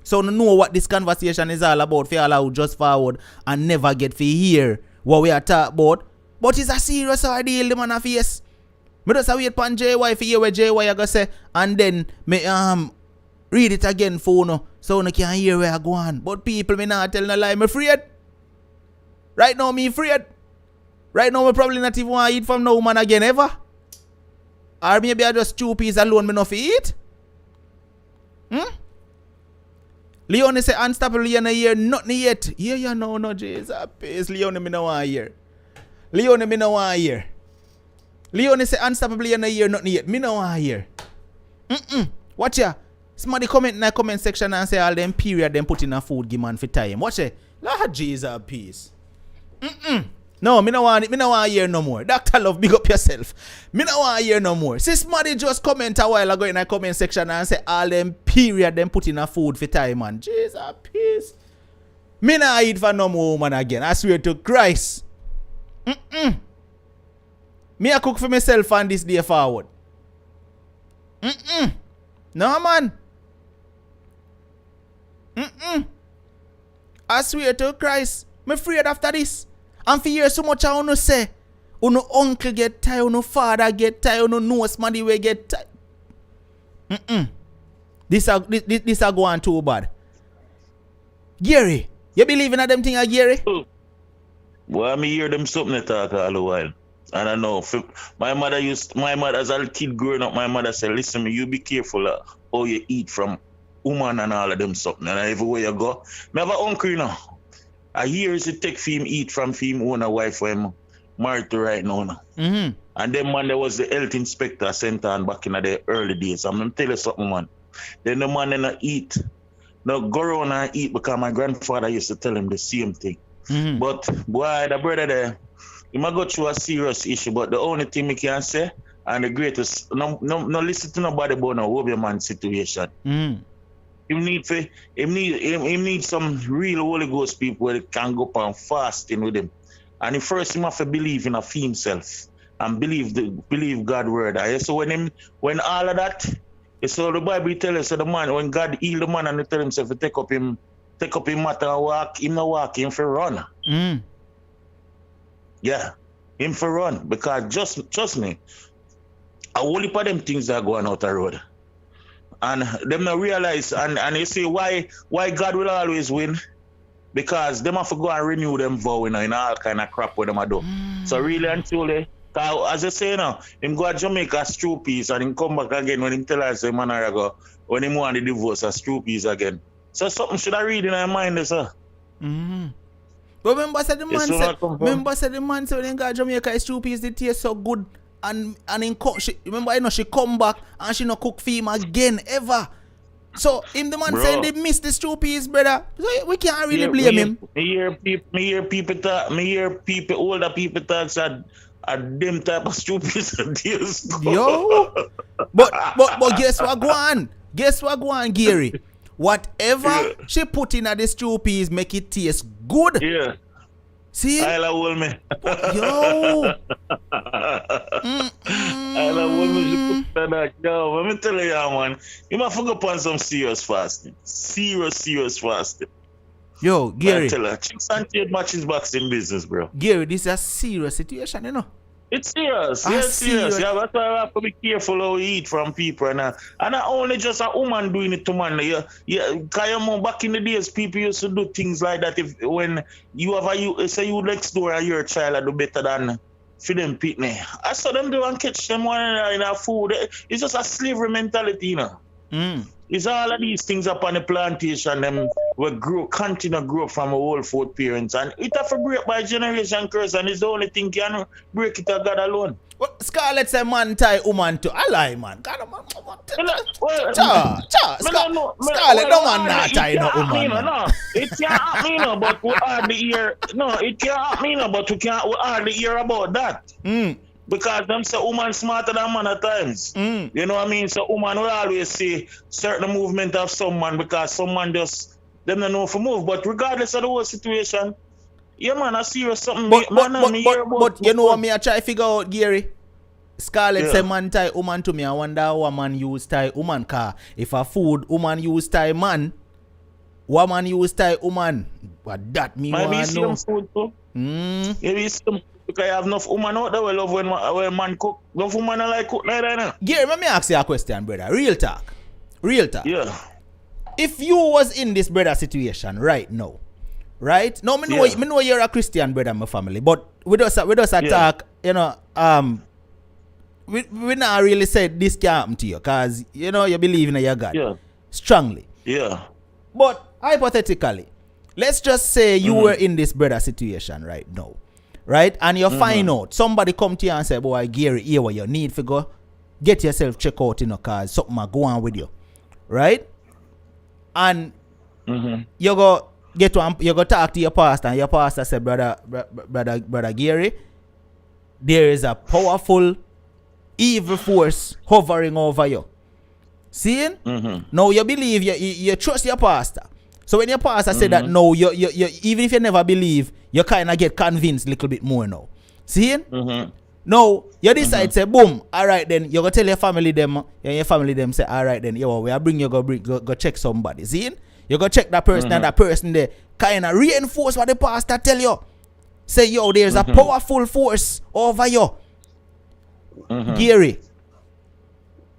So you know what this conversation is all about for all who just forward and never get to hear what we are talking about. But it's a serious ordeal the man a face. Me just wait upon JY for hear what JY I go say, and then me read it again for you so you can hear where I go on. But people, me not tell no lie, me afraid. Right now me afraid. Right now, I probably not even want to eat from no man again ever. Or maybe I just 2 pieces alone me enough to eat. Leone say unstoppable in a year, nothing yet. Yeah, no, Jesus. Please, Leone, me no want to hear. Leone, me no want to hear. Leone say unstoppable in a year, nothing yet. Me no want to hear. Watch ya. Somebody comment in the comment section and say all them period them put in a food give man for time. Watch it. Lord Jesus, peace. No, me no want it. Me no want to hear no more. Dr. Love, big up yourself. Me no want to hear no more. See, somebody just comment a while ago in the comment section and say all them period them put in a food for time, man. Jesus, peace. Me not eat for no more woman again. I swear to Christ. Me I cook for myself on this day forward. No, man. I swear to Christ. Me afraid after this. And for years so much I wanna say, uno uncle get tired, uno father get tired, uno know somebody will get tired. This a go on too bad. Gary, you believe in them thing, Gary? Well, me hear them something they talk all the while. And I know my mother as a kid growing up, my mother said, listen, you be careful how you eat from woman and all of them something. And everywhere you go. Me have an uncle, you know. I hear it take for him eat from him own a wife for him married to right now. And then man, there was the health inspector sent on back in the early days. I'm gonna tell you something, man. Then the man then eat. Now go around and eat because my grandfather used to tell him the same thing. But boy, the brother there, he might go through a serious issue, but the only thing we can say, and the greatest, no listen to nobody about no Obi man situation. He need some real Holy Ghost people where they can go up and fasting with him. And the first he must believe in himself and believe God's word. So when all of that, so the Bible tells us the man, when God healed the man and he tell himself to take up him matter and walk, him no walk, him for run. Yeah, him for run. Because trust me, a whole heap of them things are going out the road. And them not realize, and you see why God will always win? Because them have to go and renew them vow in all kind of crap what them do. So really and truly, as I say now, him go to Jamaica as true peace and him come back again when him tell us a man ago when him want the divorce as true peace again. So something should I read in our mind, sir. But remember said the man Yes, said, remember said the man said when he got Jamaica, his 2 piece, the taste so good. And in remember, you know, she come back and she no cook for him again ever. So him the man saying they missed the 2 piece, brother. So we can't really blame him. Me hear people talk, older people talk at them type of stupid ideas. Yo. But guess what go on? Guess what go on, Gary? Whatever she put in at the 2 piece make it taste good. Yeah. See? I'll hold me. Yo. I'll hold me. She put that. Yo, let me tell you, man. You must focus upon some serious fasting. Serious fasting. Yo, Gary. I tell her, chicks and trade matches boxing business, bro. Gary, this is a serious situation, you know. It's serious. Yes, serious. Yeah, that's why I have to be careful how you eat from people. And not only just a woman doing it to man. Because back in the days, people used to do things like that. When you have you next door and your child I do better than for them pitney. I saw them do and catch them one in a food. It's just a slavery mentality, you know. It's all of these things up on the plantation, them will continue to grow from a whole food parents. And it have to break by generation curse, and it's the only thing can break it to God alone. Well, Scarlett say man tie woman to a lie, man. God, man. Scarlett, no man not tie no woman. No, it can't happen, you know, but we hardly hear. No, it can't happen, you know, but we hardly hear about that. Because them say woman smarter than man at times. You know what I mean? So woman will always see certain movement of some man because some man just them don't know for move. But regardless of the whole situation, yeah man, I see something. But you know what me I try to figure out, Gary? Scarlett say man tie woman to me. I wonder how a man use tie woman car. If a food woman use tie man, woman use tie woman. But that me want to know. Food too. Maybe some. Because I have enough women out there who love when man cook. Enough women like cook like that now. Gary, let me ask you a question, brother. Real talk. Yeah. If you was in this brother situation right now, right? Now, me know you're a Christian brother in my family, but we just talk, you know, we not really said this can happen to you because, you know, you believe in your God strongly. Yeah. But hypothetically, let's just say you were in this brother situation right now. Right? And you find out, somebody come to you and say, boy, Gary, here what you need to go. Get yourself check out, you know, because something might go on with you. Right? And you go talk to your pastor, and your pastor say, brother Gary, there is a powerful evil force hovering over you. See? Now you believe, you trust your pastor. So when your pastor said that no, you even if you never believe, you kind of get convinced a little bit more now. See? Now, you decide say, boom, all right then, you go tell your family them, and your family them say, all right then, yo, we are bring you go check somebody. See? You go check that person and that person there kind of reinforce what the pastor tell you. Say, yo, there's a powerful force over you. Gary,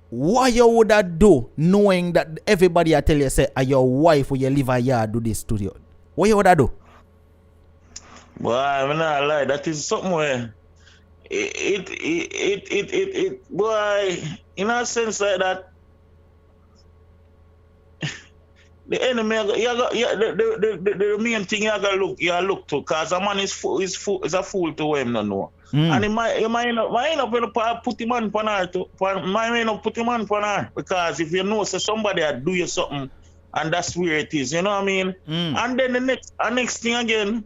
what you would have do knowing that everybody I tell you say your wife or your live a yard do this to you? What you would have do? Boy, I'm not lie. That is something where it boy, in a sense like that, the enemy, the main thing you look to, cause a man is a fool to him no know. And he might not put him on her because if you know so somebody had do you something and that's where it is, you know what I mean? And then the next thing again,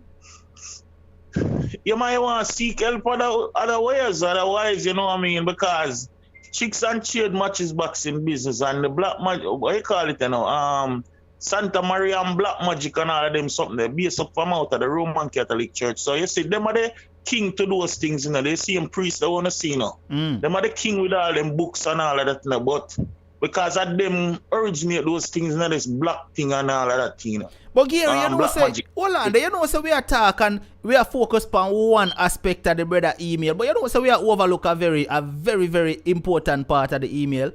you might want to seek help other ways, otherwise, you know what I mean? Because chicks and trade matches boxing business and the black magic, what you call it, you know, Santa Maria and Black Magic and all of them something they based up from out of the Roman Catholic Church. So you see, them are the king to those things, you know. They see them priests they want to see, you know. Them are the king with all them books and all of that, you know. But because of them originate those things, you know, this black thing and all of that, you know. But Gary, you know, say, hold on, you know, so we are talking, we are focused on one aspect of the brother email, but you know, so we are overlook a very, very important part of the email.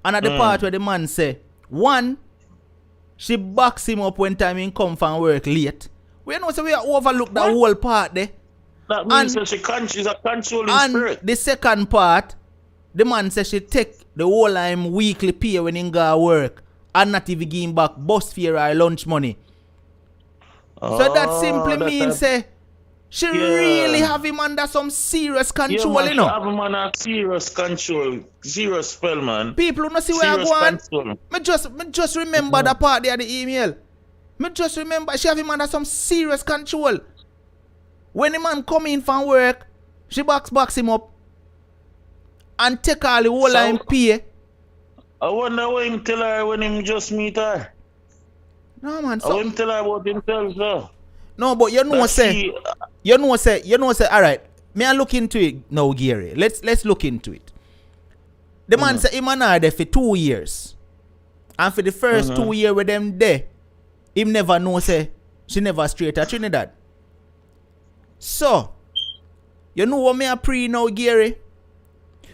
And at the part where the man say, one, she box him up when time he come from work late. We know so we are overlook the whole part there. That means that she's a controlling spirit. And the second part, the man says she take the whole time weekly pay when he go work and not even give him back bus fare or lunch money. So that simply that means say she really have him under some serious control, man, you know. Have him under serious control, serious spell, man. People who not see where I Serious go on. control. Me just remember the part there, the email. Me just remember she have him under some serious control. When the man come in from work, she box him up and take all the whole line pay. I wonder what him tell her when him just meet her. No man, I wouldn't tell her about himself, sir. No, but you know say, all right. Me I look into it now, Gary. Let's look into it. The man say him and her there for 2 years, and for the first 2 years with them there, him never know say she never straight at Trinidad. So, you know what me a pre now, Gary?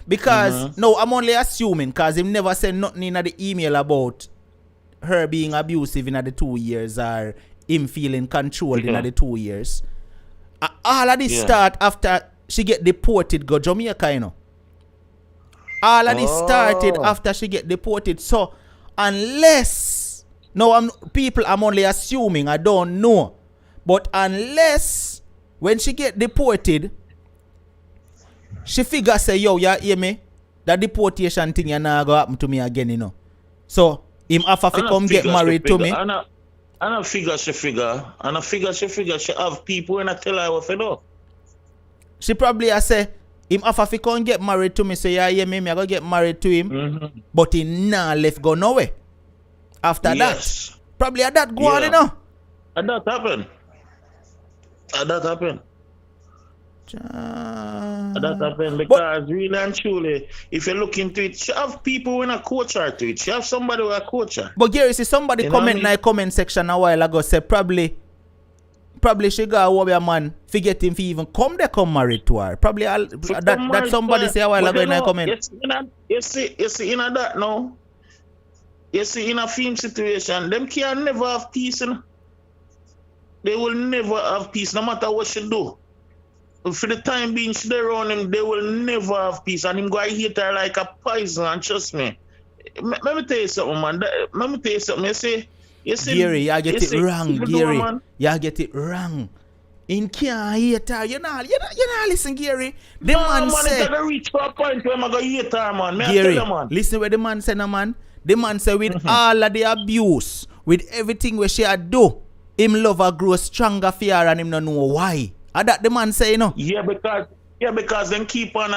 Because no, I'm only assuming because him never said nothing in the email about her being abusive in the 2 years or him feeling controlled in the 2 years. All of this start after she get deported go Jamaica, you know. All of this started after she get deported. So unless I'm only assuming, I don't know. But unless when she get deported, she figure say, yo, you hear me? That deportation thing you not gonna happen to me again, you know. So him have to come get married to me. And I figure she have people when I tell her what to do. She probably say him have to come get married to me. So yeah, me I go get married to him. But he nah left go nowhere. After that. Probably at that go on, you know. And that happened. That happened because really and truly, if you look into it, she have people when a coach her to it. She have somebody who a coach her. But Gary, see somebody comment in the comment section a while ago say probably she got a man forget him if he even come married to her. Probably that somebody say a while ago in the comment. You see in that now. You see in a film situation, them can never have peace. You know? They will never have peace no matter what she do. For the time being, she around him, they will never have peace. And him go hate her like a poison, and trust me. Let me tell you something, man. Let me tell you something. You see, Gary, you get it wrong, Gary. You get it wrong. In can't hate her. You not listen, Gary. The man say, it's reach for a point where I'm going to hate her, man. Gary, listen what the man say, no, man. The man say with all of the abuse, with everything where she had do, him love her grow stronger for her and him not know why. And that the man say, you know? Yeah, because them keep on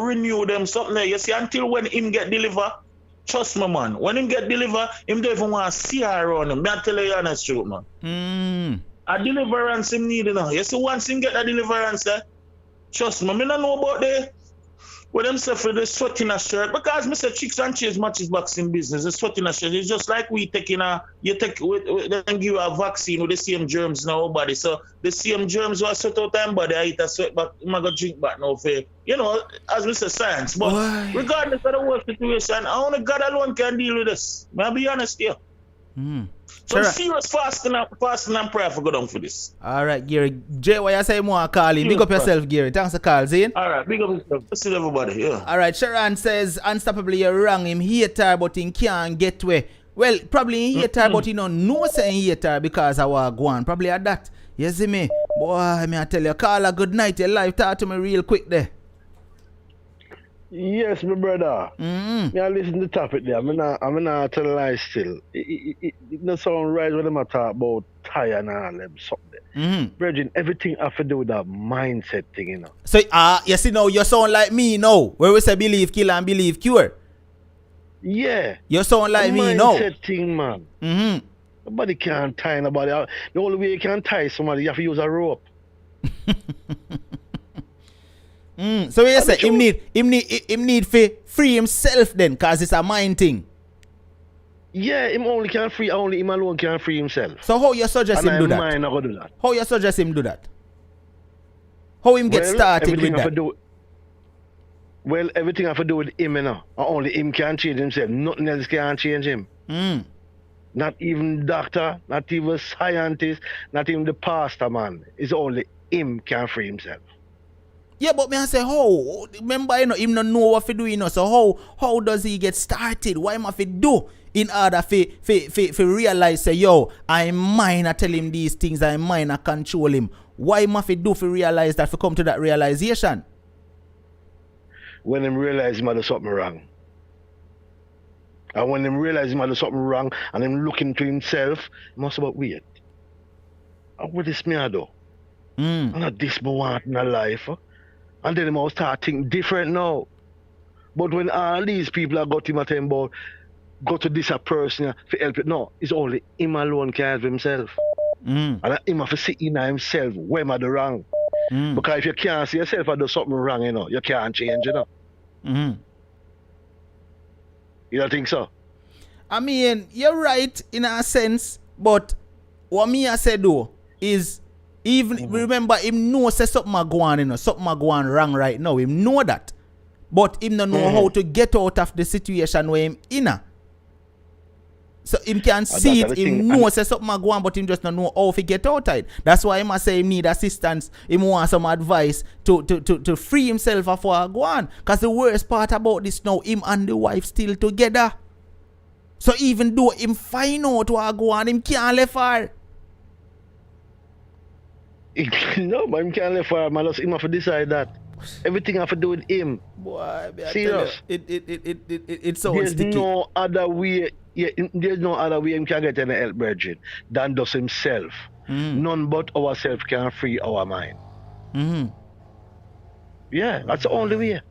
renew them something there. You see, until when him get delivered, trust me, man. When him get delivered, him don't even want to see her around him. I tell you the honest truth, man. A deliverance him need, you know. You see, once him get a deliverance, trust me, I don't know about the when them say for the sweat in a shirt, because Mr. Chicks and Cheese matches boxing business, the sweat in a shirt, it's just like we taking they give you a vaccine with the same germs in our body. So the same germs will sweat out time body, I eat a sweat back, I'm going to drink back now for, you know, as Mr. Science. But regardless of the world situation, only God alone can deal with this. May I be honest here? So serious fasting and prayer for go down for this. Alright, Gary. Jay, why you say more calling? Big up yourself, Gary. Thanks for call, Zane. Alright, big up yourself. See everybody, yeah. Alright, Sharon says, unstoppably you're wrong. Him hate her, but he can't get way. Well, probably he hate her, but he don't know say he hate her because I was going. Probably at that. You see me? Boy, me I tell you, call her good night. Your life talk to me real quick there. Yes, my brother. Me I listen to the topic there. I'm not tell a lie still. It not sound right when I talk about tire and all them something. Brethren, everything have to do with that mindset thing, you know. So you see now, you sound like me now. Where we say believe kill and believe cure. Yeah. You sound like me now. Mindset thing, man. Nobody can tie nobody out. The only way you can tie somebody, you have to use a rope. So you say him need to free himself then, cause it's a mind thing. Yeah, him only him alone can free himself. So how you suggest him do that? Mine not gonna do that. How you suggest him do that? How him get started with that? Everything have to do with him, you know. Only him can change himself. Nothing else can change him. Not even doctor, not even scientist, not even the pastor, man. It's only him can free himself. Yeah, but me I say how? Remember, him not know what to do, So how does he get started? What him have to do in order to realize say, yo, I'm mine, I tell him these things, I'm mine, I control him. What him have to do to realize that, to come to that realization? When him realize him do something wrong. And when him realize him do something wrong and him looking to himself, he must about wait. What this me I do? And not this me want in a life. And then he must start thinking different now. But when all these people are got him at him about go to this a person to help it. No, it's only him alone can help himself. And him have to see in himself where am I do wrong. Because if you can't see yourself I do something wrong, you can't change it. You don't think so? I mean, you're right in a sense, but what me I say though is even remember him know say something a go on, something a go on wrong right now. Him know that. But him don't know how to get out of the situation where him in. So him can see it, him know say something a go on, but him just don't know how to get out of it. That's why him say him need assistance, him want some advice to free himself of what go on. Because the worst part about this now, him and the wife still together. So even though him find out what go on, him can't left her. No, but him can't left her, man. Him have to decide that. Everything have to do with him. Boy, serious. It sounds there's sticky. No other way. Yeah, there's no other way him can get any help, Bridget, than does himself. None but ourselves can free our mind. Yeah, that's the only way.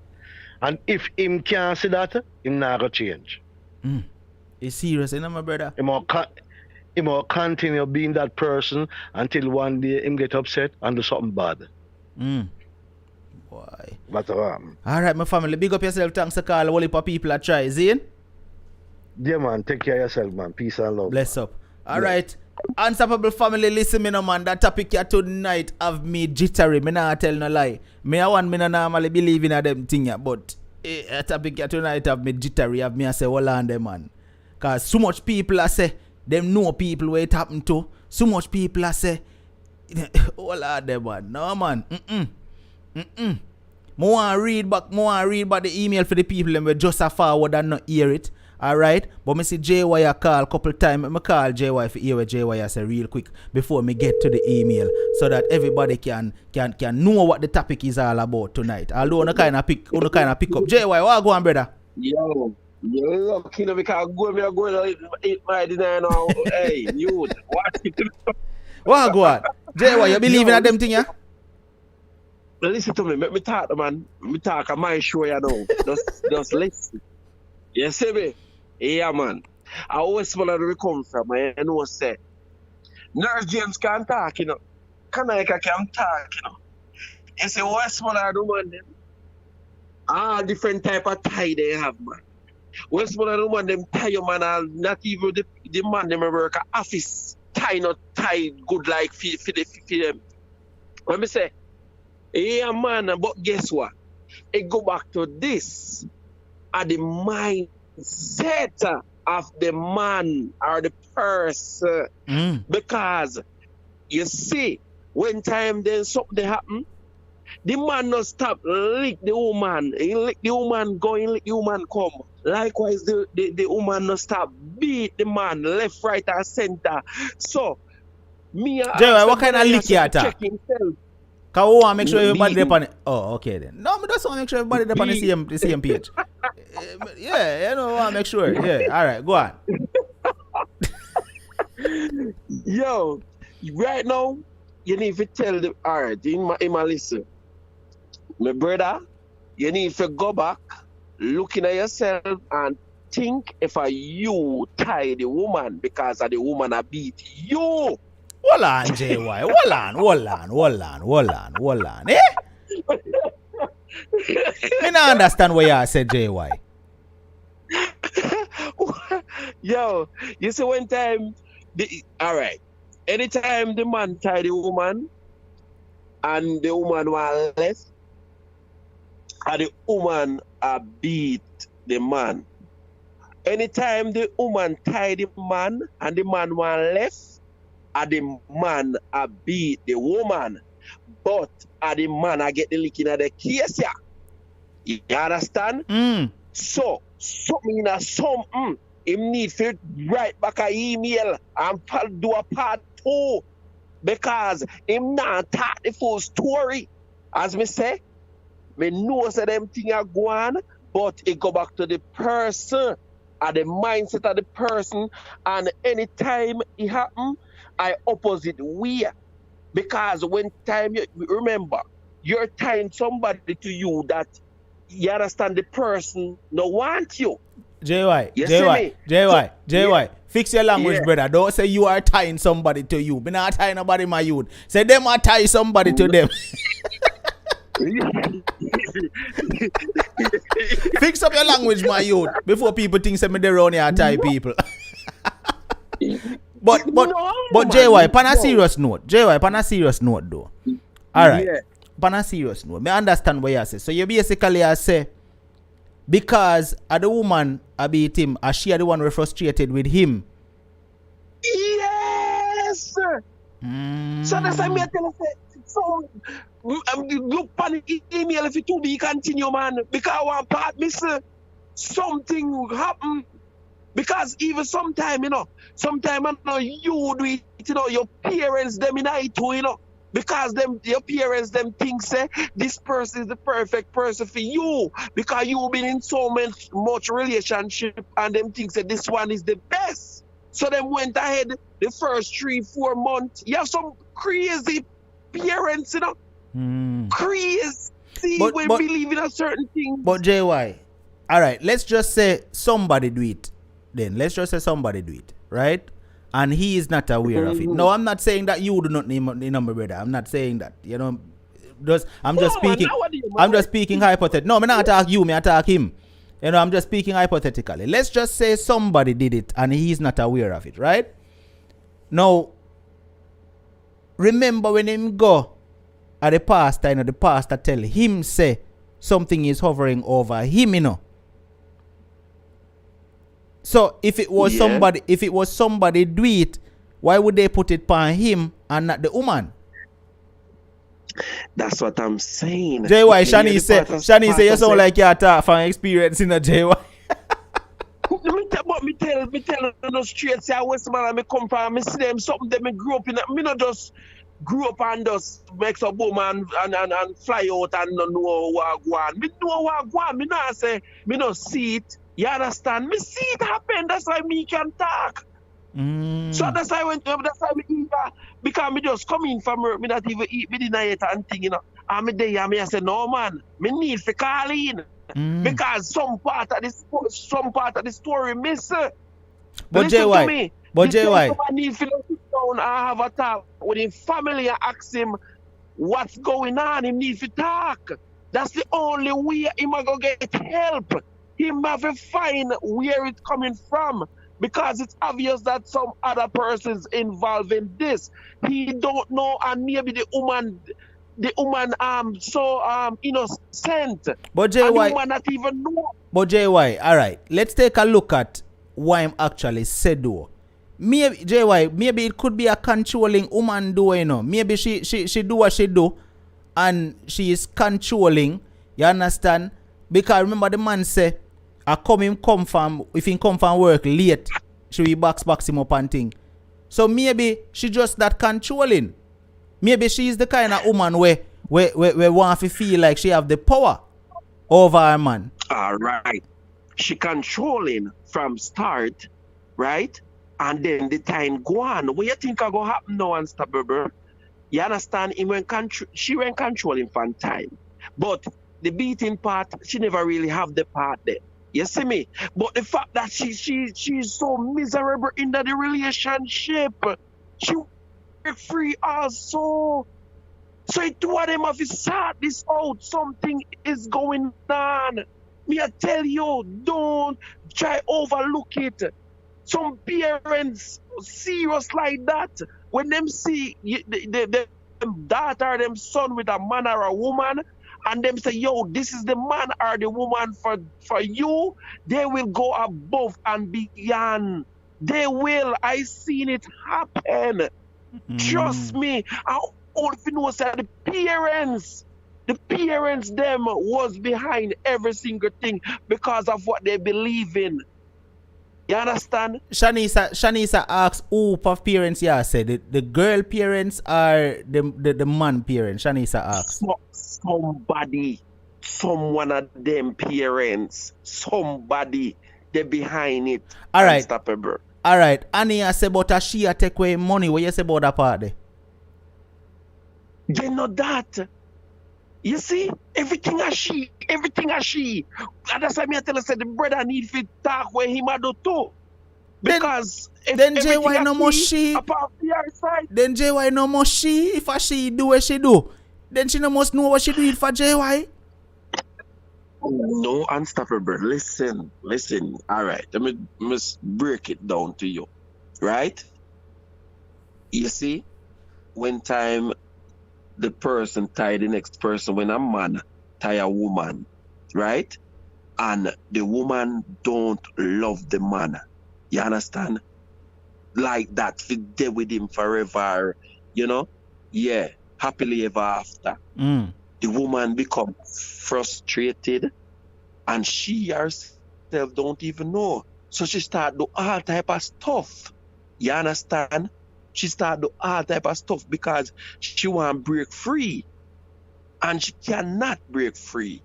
And if him can't see that, him not gonna change. It's serious, my brother. Him will continue being that person until one day him get upset and do something bad. Boy. That's Alright, my family, big up yourself. Thanks to call. All the people are try, Zane. Yeah, man. Take care of yourself, man. Peace and love. Bless up. Alright. Unstoppable family, listen me no man. That topic here tonight have me jittery. Me not tell no lie. Me no normally believe in them thing, but that topic here tonight have me jittery. Have me I say, hold on them, man. Cause so much people I say, them know people where it happen to. So much people I say, hold on them, man. No, man. More read back the email for the people and we just a forward and not hear it. Alright? But me see JY call a couple times. I call JY for hear what JY say real quick before me get to the email so that everybody can know what the topic is all about tonight. Although no kind of pick up. JY, what go on, brother? Yo, lucky no because go to eat my dinner now. Hey, you what? What go on? JY, you believe in them thing, yeah? Listen to me, let me talk, man. Me talk on my show, you know. Just listen. You see me? Yeah, man. I always want to come from, I know, say. Nurse James can talk, Kanaka can talk, You see, Westmoreland woman, them. All different type of tie they have, man. Westmoreland woman, them tie, man, not even the man, them work at office. Tie, not tie good like for them. Let me say, yeah, man, but guess what? It go back to this. At the mindset of the man or the person. Because you see, when time then something happen, the man not stop lick the woman. He lick the woman go, he lick the woman come. Likewise, the woman not stop beat the man left, right, and center. So, me Jerry, what kind of lick you attack? Cause we want to make sure everybody there on it. Oh, okay then. No, I just want to make sure everybody there on the same page. Yeah, I want to make sure. Yeah, all right, go on. Yo, right now, you need to tell them, all right, in my listen. My brother, you need to go back, looking at yourself and think if you tie the woman because of the woman that beat you. Hold on, JY. Hold on. Eh? Me not understand what you said, JY. Yo, you see one time, alright. Anytime the man tie the woman and the woman was left, and the woman beat the man. Anytime the woman tie the man and the man was left, and the man beat the woman. but the man I get the lick in the case, yeah. You understand? So, something in a something, him need to write back an email and do a part 2 because him not talk the full story. As me say, me know say them thing are going, but it go back to the person and the mindset of the person, and anytime it happen, I opposite way. Because when time you remember, you're tying somebody to you that you understand the person no want you. JY, fix your language, brother. Don't say you are tying somebody to you. Me not tying nobody, my youth. Say them are tie somebody to them. Fix up your language, my youth, before people think say me they run here tie people. But JY, pan a serious note. JY, pan a serious note though. Alright. Yeah. Pan a serious note. Me understand what you say. So you basically say because the woman I beat him, she the one who frustrated with him. Yes. So that's why me tell you so look pan the email if it to be continue, man. Because I want part miss something happen. Because even sometime, you know, you do it, you know, your parents, them in it too, you know. Because your parents, them think, say, this person is the perfect person for you. Because you've been in so much relationship and them think that this one is the best. So them went ahead the first 3-4 months. You have some crazy parents, you know. Crazy when believe in a certain thing. But JY, all right, let's just say somebody do it. Then let's just say somebody do it, right? And he is not aware of it. No, I'm not saying that you do not name the number, brother. I'm not saying that. You know, I'm just speaking hypothetically. No, I'm not attack you. Me attack him. You know, I'm just speaking hypothetically. Let's just say somebody did it and he's not aware of it, right? Now, remember when him go at the pastor, you know, the pastor tell him say something is hovering over him, you know. So if it was somebody do it, why would they put it upon him and not the woman? That's what I'm saying. JY, Shani say you sound like you talk from experience in a JY. me tell you straight, say I West man me come from, me see them something that me grew up in. Me not just grew up and just make some woman and fly out and not know what go on. Me know what go on. Me not say me not see it. You understand? Me see it happen. That's why me can talk. So that's why me eat that. Because me just come in from work, me not even eat me dinner yet and thing, you know. And me there and me I say, no man, me need to call in. Because some part of the story miss. But JY, I need to sit down and have a talk with his family and ask him what's going on. He needs to talk. That's the only way he might go get help. He must find where it's coming from, because it's obvious that some other person's involved in this. He don't know, and maybe the woman so innocent. But JY, and the woman not even know. But JY, all right, let's take a look at what I'm actually said though. Maybe JY, maybe it could be a controlling woman do, you know. Maybe she do what she do, and she is controlling. You understand? Because remember the man say, if he come from work late, she will box him up and thing. So maybe she just that controlling. Maybe she is the kind of woman where want to feel like she have the power over her man. All right. She controlling from start, right? And then the time go on. What you think are going to happen now, Unstoppable? You understand? She went controlling from time. But the beating part, she never really have the part there. You see me? But the fact that she's so miserable in the relationship, she work free also. So it two of them have to sort this out. Something is going on. Me I tell you, don't try overlook it. Some parents serious like that. When them see the daughter, them son with a man or a woman, and them say, yo, this is the man or the woman for you, they will go above and beyond. They will. I seen it happen. Trust me. all if you know say the parents them was behind every single thing because of what they believe in. You understand? Shanisa asks who of parents you said the girl parents or the man parents. Shanisa asks. Some one of them parents, somebody they behind it. All right. Unstoppable. All right. Annie I say about a she take away money. What you say about that part there? They know that. You see, everything as she. And that's why I tell her, say the brother need to talk where he might do too. Because then JY no more she. Then JY no more she. If a she do what she do, then she no must know what she do it for JY. No, Unstoppable. Listen. All right, let me break it down to you. Right? You see, when time the person tie the next person, when a man tie a woman, right? And the woman don't love the man. You understand? Like that, fit there with him forever, you know? Yeah, happily ever after. The woman become frustrated and she herself don't even know. So she start do all type of stuff. You understand? She start do all type of stuff because she want to break free. And she cannot break free.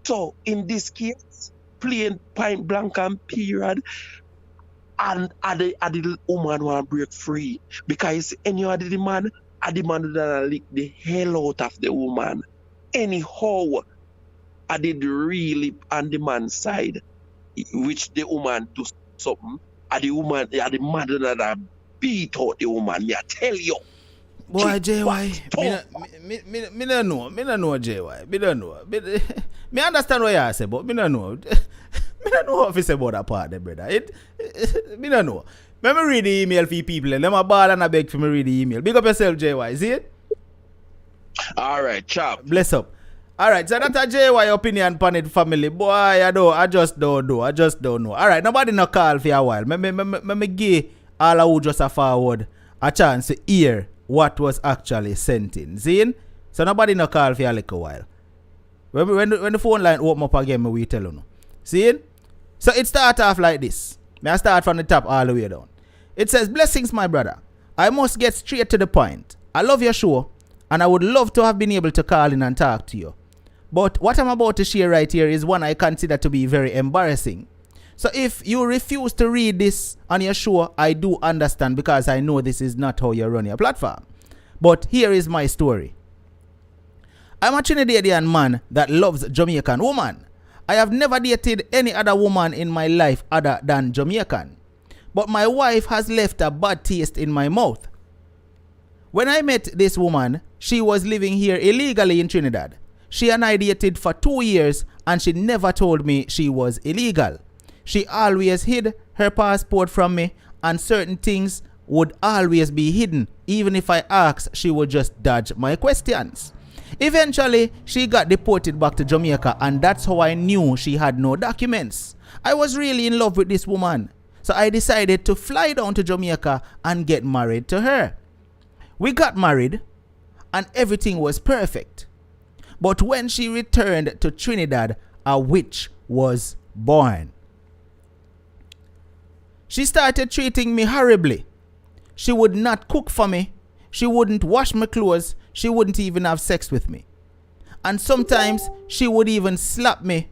So in this case, plain point blank and period, and the woman want to break free. Because any other the man that lick the hell out of the woman. Anyhow, I did really on the man's side, which the woman do something, and the man that beat out the woman, me I tell you. Boy, JY, me don't know JY. Me don't know. Me understand what you say, but me don't know. Me don't know what to say about that part there, brother. Me don't know. Let me read the email for people and let me ball and I beg for me read the email. Big up yourself, JY. See it? All right, chop. Bless up. All right, so that's a JY opinion on it, family. Boy, I just don't know. All right, nobody no call for a while. Me give all who just a forward a chance to hear what was actually sent in. See? So nobody no call for a little while. When the phone line open up again, we tell you. See? So it start off like this. May I start from the top all the way down. It says, blessings, my brother. I must get straight to the point. I love your show, and I would love to have been able to call in and talk to you. But what I'm about to share right here is one I consider to be very embarrassing. So if you refuse to read this on your show, I do understand because I know this is not how you run your platform. But here is my story. I'm a Trinidadian man that loves Jamaican woman. I have never dated any other woman in my life other than Jamaican. But my wife has left a bad taste in my mouth. When I met this woman, she was living here illegally in Trinidad. She and I dated for 2 years and she never told me she was illegal. She always hid her passport from me and certain things would always be hidden. Even if I asked, she would just dodge my questions. Eventually, she got deported back to Jamaica and that's how I knew she had no documents. I was really in love with this woman. So I decided to fly down to Jamaica and get married to her. We got married and everything was perfect. But when she returned to Trinidad, a witch was born. She started treating me horribly. She would not cook for me. She wouldn't wash my clothes. She wouldn't even have sex with me. And sometimes she would even slap me.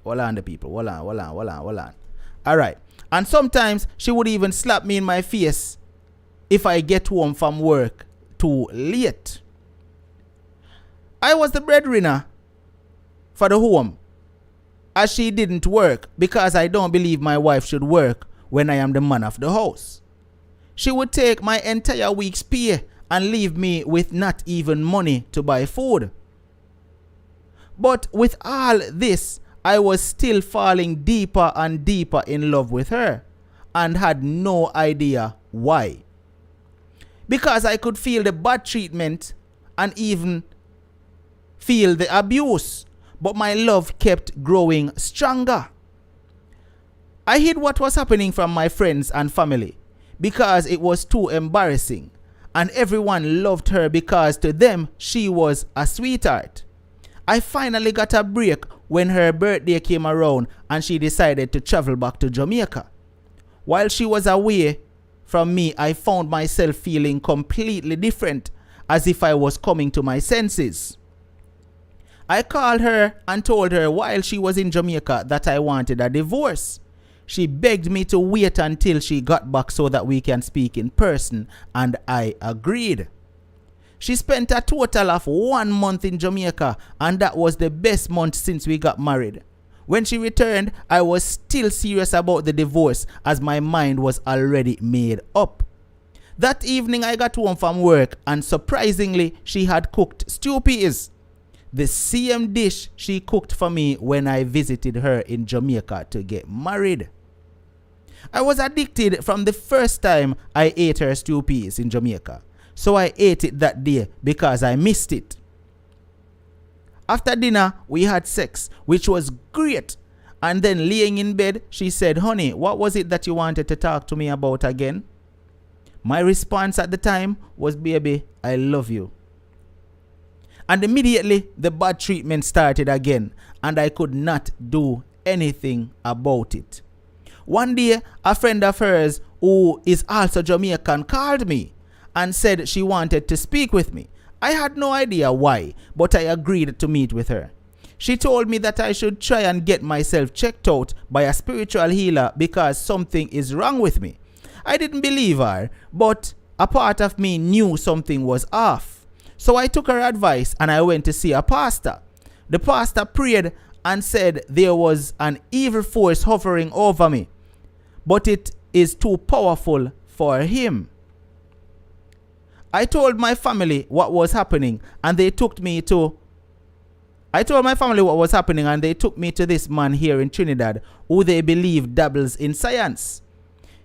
Hold on, the people. Hold on. All right. And sometimes she would even slap me in my face if I get home from work too late. I was the breadwinner for the home, as she didn't work because I don't believe my wife should work when I am the man of the house. She would take my entire week's pay and leave me with not even money to buy food. But with all this, I was still falling deeper and deeper in love with her and had no idea why. Because I could feel the bad treatment and even feel the abuse, but my love kept growing stronger. I hid what was happening from my friends and family because it was too embarrassing. And everyone loved her because to them she was a sweetheart. I finally got a break when her birthday came around and she decided to travel back to Jamaica. While she was away from me, I found myself feeling completely different, as if I was coming to my senses. I called her and told her while she was in Jamaica that I wanted a divorce. She begged me to wait until she got back so that we can speak in person, and I agreed. She spent a total of 1 month in Jamaica, and that was the best month since we got married. When she returned, I was still serious about the divorce as my mind was already made up. That evening I got home from work and surprisingly she had cooked stew peas, the same dish she cooked for me when I visited her in Jamaica to get married. I was addicted from the first time I ate her stew peas in Jamaica, so I ate it that day because I missed it. After dinner, we had sex, which was great. And then laying in bed, she said, "Honey, what was it that you wanted to talk to me about again?" My response at the time was, "Baby, I love you." And immediately, the bad treatment started again, and I could not do anything about it. One day, a friend of hers, who is also Jamaican, called me and said she wanted to speak with me. I had no idea why, but I agreed to meet with her. She told me that I should try and get myself checked out by a spiritual healer because something is wrong with me. I didn't believe her, but a part of me knew something was off. So I took her advice and I went to see a pastor. The pastor prayed and said there was an evil force hovering over me, but it is too powerful for him. I told my family what was happening and they took me to this man here in Trinidad who they believe dabbles in science.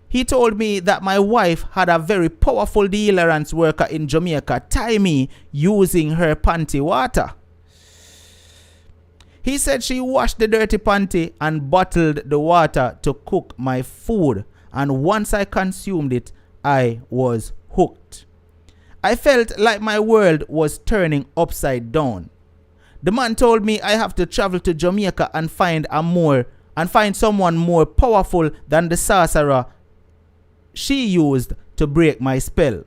He told me that my wife had a very powerful deliverance worker in Jamaica tie me using her panty water. He said she washed the dirty panty and bottled the water to cook my food, and once I consumed it, I was hooked. I felt like my world was turning upside down. The man told me I have to travel to Jamaica and find someone more powerful than the sorcerer she used to break my spell.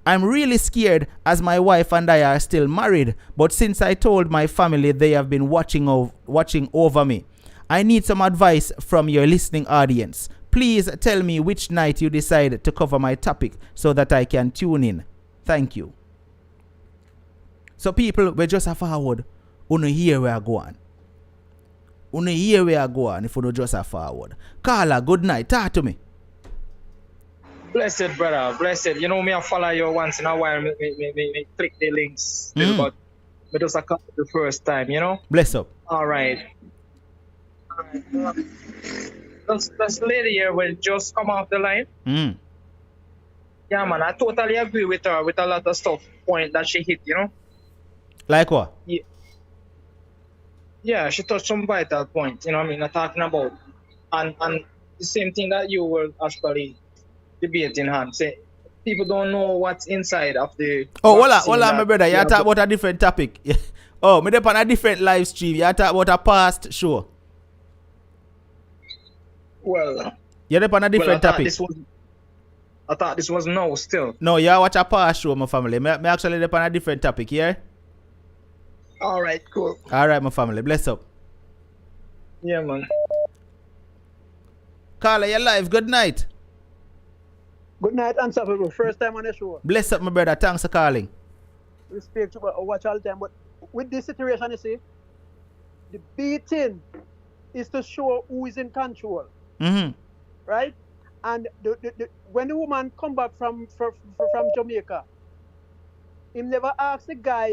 I'm really scared as my wife and I are still married, but since I told my family they have been watching over me. I need some advice from your listening audience. Please tell me which night you decide to cover my topic so that I can tune in. Thank you. So people, we just a forward. Uno hear where I go on. Uno hear where I go on if you just a forward. Carla, good night. Talk to me. Blessed, brother. Blessed. You know me, I follow you once in a while. Me click the links. But me just a come the first time, you know? Bless up. All right. This lady here will just come off the line. Yeah, man, I totally agree with her with a lot of stuff point that she hit, you know? Like what? Yeah, she touched some vital point, you know what I mean? I'm talking about. And the same thing that you were actually debating, Han. Say, people don't know what's inside of the... Oh, hola, my brother. You talk about a different topic. Oh, me up on a different live stream. You talk about a past show. Well... You're up on a different topic. I thought this was no still. No, you watch a past show, my family. Me actually up on a different topic, yeah? All right, cool. All right, my family. Bless up. Yeah, man. Carla, you're live. Good night. Good night, Unstoppable. First time on the show. Bless up, my brother. Thanks for calling. We speak to watch all the time, but with this situation, you see, the beating is to show who is in control. Right? And when the woman come back from Jamaica, he never asked the guy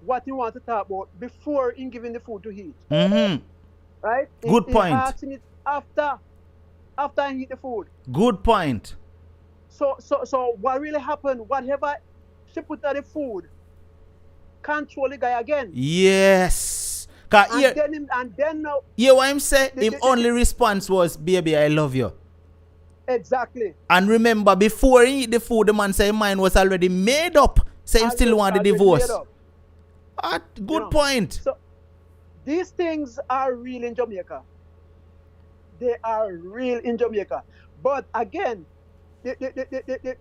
what he want to talk about before in giving the food to eat. Right? Good point. He asked him it after he eat the food. Good point. So what really happened? Whatever she put on the food, control the guy again. Yes. And then what him say? Him only response was, "Baby, I love you." Exactly. And remember, before he eat the food, the man say mind was already made up. Say him still want the divorce. Good point. So these things are real in Jamaica. They are real in Jamaica. But again, the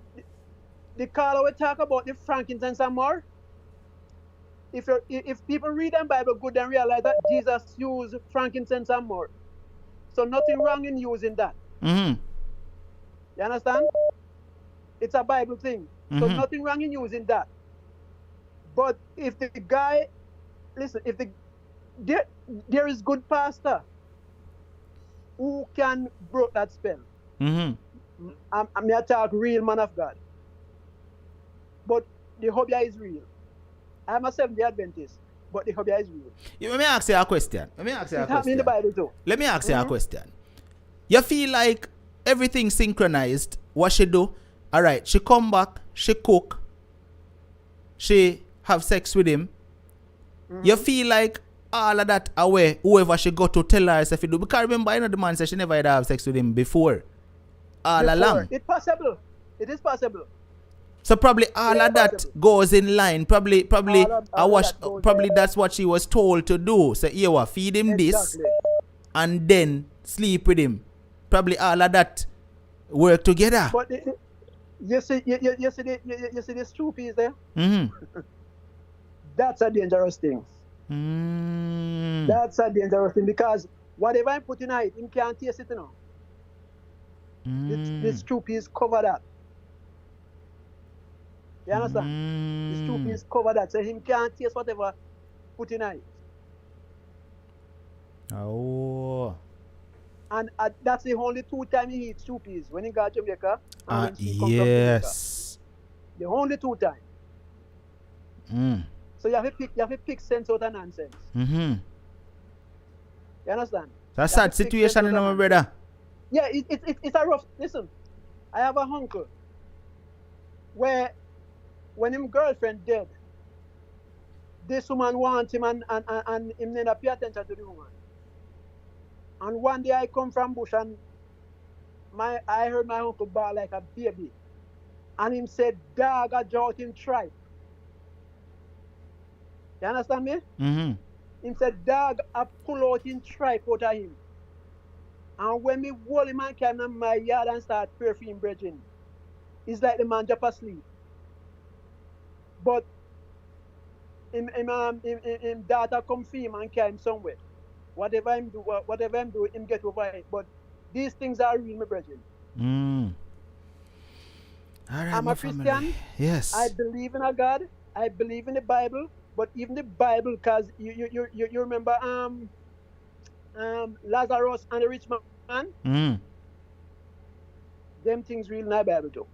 caller we talk about the frankincense and myrrh. If people read the Bible good and realize that Jesus used frankincense and myrrh, so nothing wrong in using that. Mm-hmm. You understand? It's a Bible thing, so nothing wrong in using that. But if the guy, listen, if there is good pastor who can break that spell. Mm-hmm. I talk real man of God. But the hobby is real. I'm a Seventh-day Adventist, but the hobby is real. Let me ask you a question. It happened in the Bible too. Let me ask you a question. You feel like everything synchronized, what she do? Alright, she come back, she cook, she have sex with him. You feel like all of that away, whoever she got to tell her if you do. Because remember, the man said she never had have sex with him before. Along. It's possible. It is possible. So probably all of that goes in line. Probably that's what she was told to do. So you feed him this and then sleep with him. Probably all of that work together. But you see this two piece there? That's a dangerous thing. That's a dangerous thing because whatever I put in it, him can't taste it, you know. This two piece cover that. You understand? This two piece cover that, so him can't taste whatever put in it. Oh. And that's the only 2 times he eats 2 peas. When he got Jamaica and when he comes yes. from Jamaica. The only 2 times. So you have to pick sense out of nonsense. You understand? That's a sad situation, you know, my brother. Yeah, it's a rough. Listen, I have a uncle where when his girlfriend dead, this woman wants him and him never pay attention to the woman. And one day I come from bush and I heard my uncle bawl like a baby. And him said, dog, I drought him tripe. You understand me? Him said, dog, I pull out him tripe out of him. And when me hold him and came in my yard and start perfume bridging, it's like the man just asleep. But him daughter come for him and carry him somewhere. Whatever him do, him get over it. But these things are real, my brethren. All right, I'm a Christian. Yes. I believe in a God. I believe in the Bible. But even the Bible, because you remember Lazarus and the rich man? Them things real in the Bible too.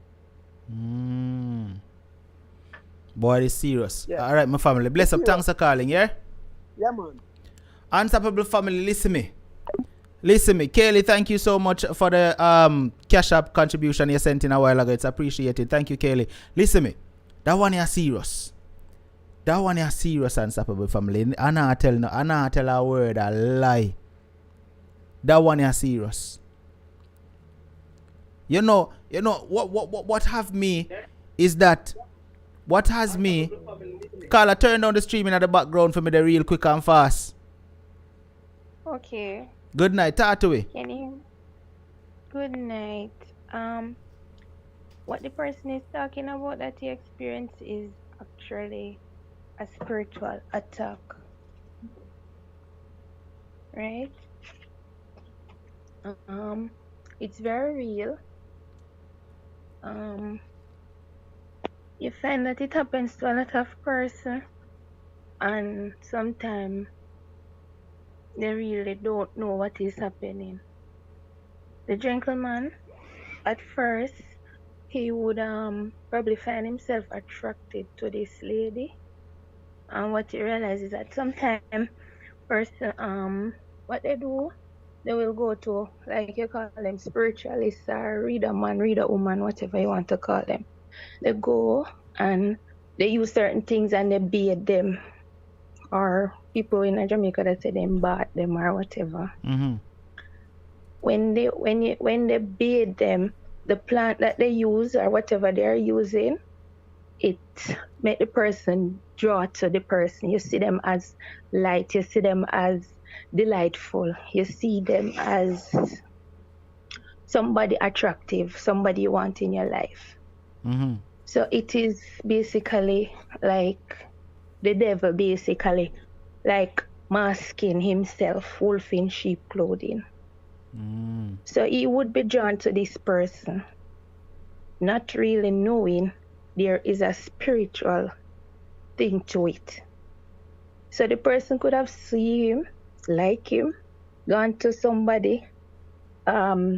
Boy, it's serious. Yeah. All right, my family. Bless up. Thanks for calling, yeah? Yeah, man. Unstoppable family, listen me. Kaylee, thank you so much for the Cash App contribution you sent in a while ago. It's appreciated. Thank you, Kaylee. Listen me. That one is serious. Unstoppable family. I not tell a word a lie. That one is serious. You know what have me is that what has me Carla, turn down the streaming at the background for me the real quick and fast. Okay. Good night, talk to me. Can you? Good night. What the person is talking about that he experienced is actually a spiritual attack. Right? It's very real. You find that it happens to a lot of person, and sometimes they really don't know what is happening. The gentleman, at first, he would probably find himself attracted to this lady, and what he realizes that sometimes person what they do, they will go to, like you call them, spiritualists or read a man, read a woman, whatever you want to call them. They go and they use certain things and they bait them, or people in Jamaica that say they bought them or whatever. When they bait them, the plant that they use or whatever they're using, it make the person draw to the person. You see them as light, you see them as delightful, you see them as somebody attractive, somebody you want in your life. Mm-hmm. So it is basically like the devil basically like masking himself, wolf in sheep clothing. So he would be drawn to this person, not really knowing there is a spiritual thing to it. So the person could have seen him, like him, gone to somebody, what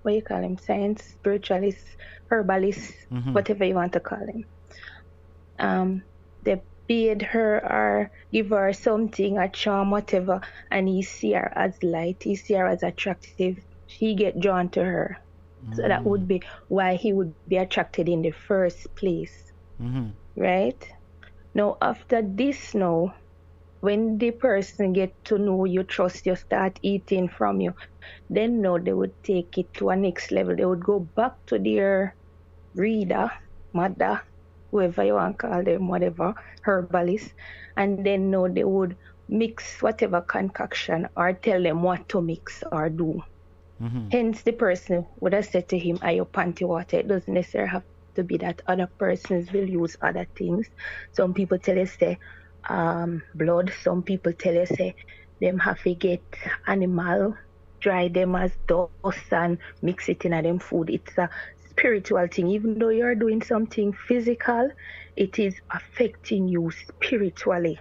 you call him, science, spiritualist, herbalist, whatever you want to call him. They paid her or give her something, a charm, whatever, and he see her as light, he see her as attractive, he get drawn to her. So that would be why he would be attracted in the first place. Right? Now after this now, when the person get to know you, trust you, start eating from you, then now they would take it to a next level. They would go back to their reader, mother, whoever you want to call them, whatever, herbalist, and then now they would mix whatever concoction or tell them what to mix or do. Hence the person would have said to him, are you panty water? It doesn't necessarily have to be that. Other persons will use other things. Some people tell you say blood, some people tell you say them have to get animal, dry them as dust and mix it in them food. It's a spiritual thing. Even though you're doing something physical, it is affecting you spiritually.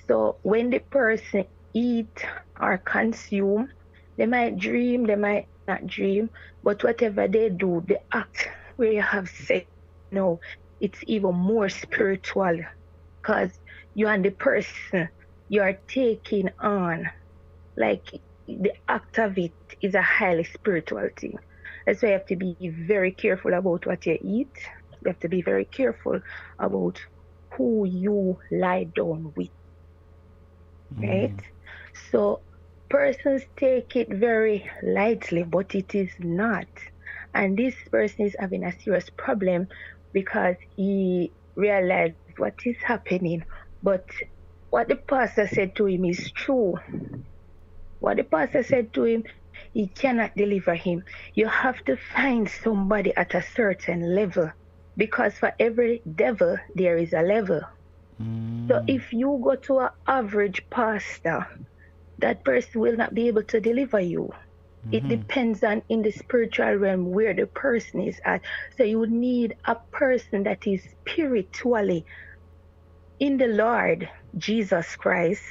So when the person eat or consume, they might dream, they might not dream, but whatever they do, the act where you have sex, no, it's even more spiritual because you and the person you are taking on, like the act of it is a highly spiritual thing. That's why you have to be very careful about what you eat. You have to be very careful about who you lie down with, right? So persons take it very lightly, but it is not. And this person is having a serious problem because he realized what is happening. But what the pastor said to him is true. What the pastor said to him, he cannot deliver him. You have to find somebody at a certain level, because for every devil, there is a level. So if you go to an average pastor, that person will not be able to deliver you. It depends on in the spiritual realm where the person is at. So you need a person that is spiritually in the Lord Jesus Christ,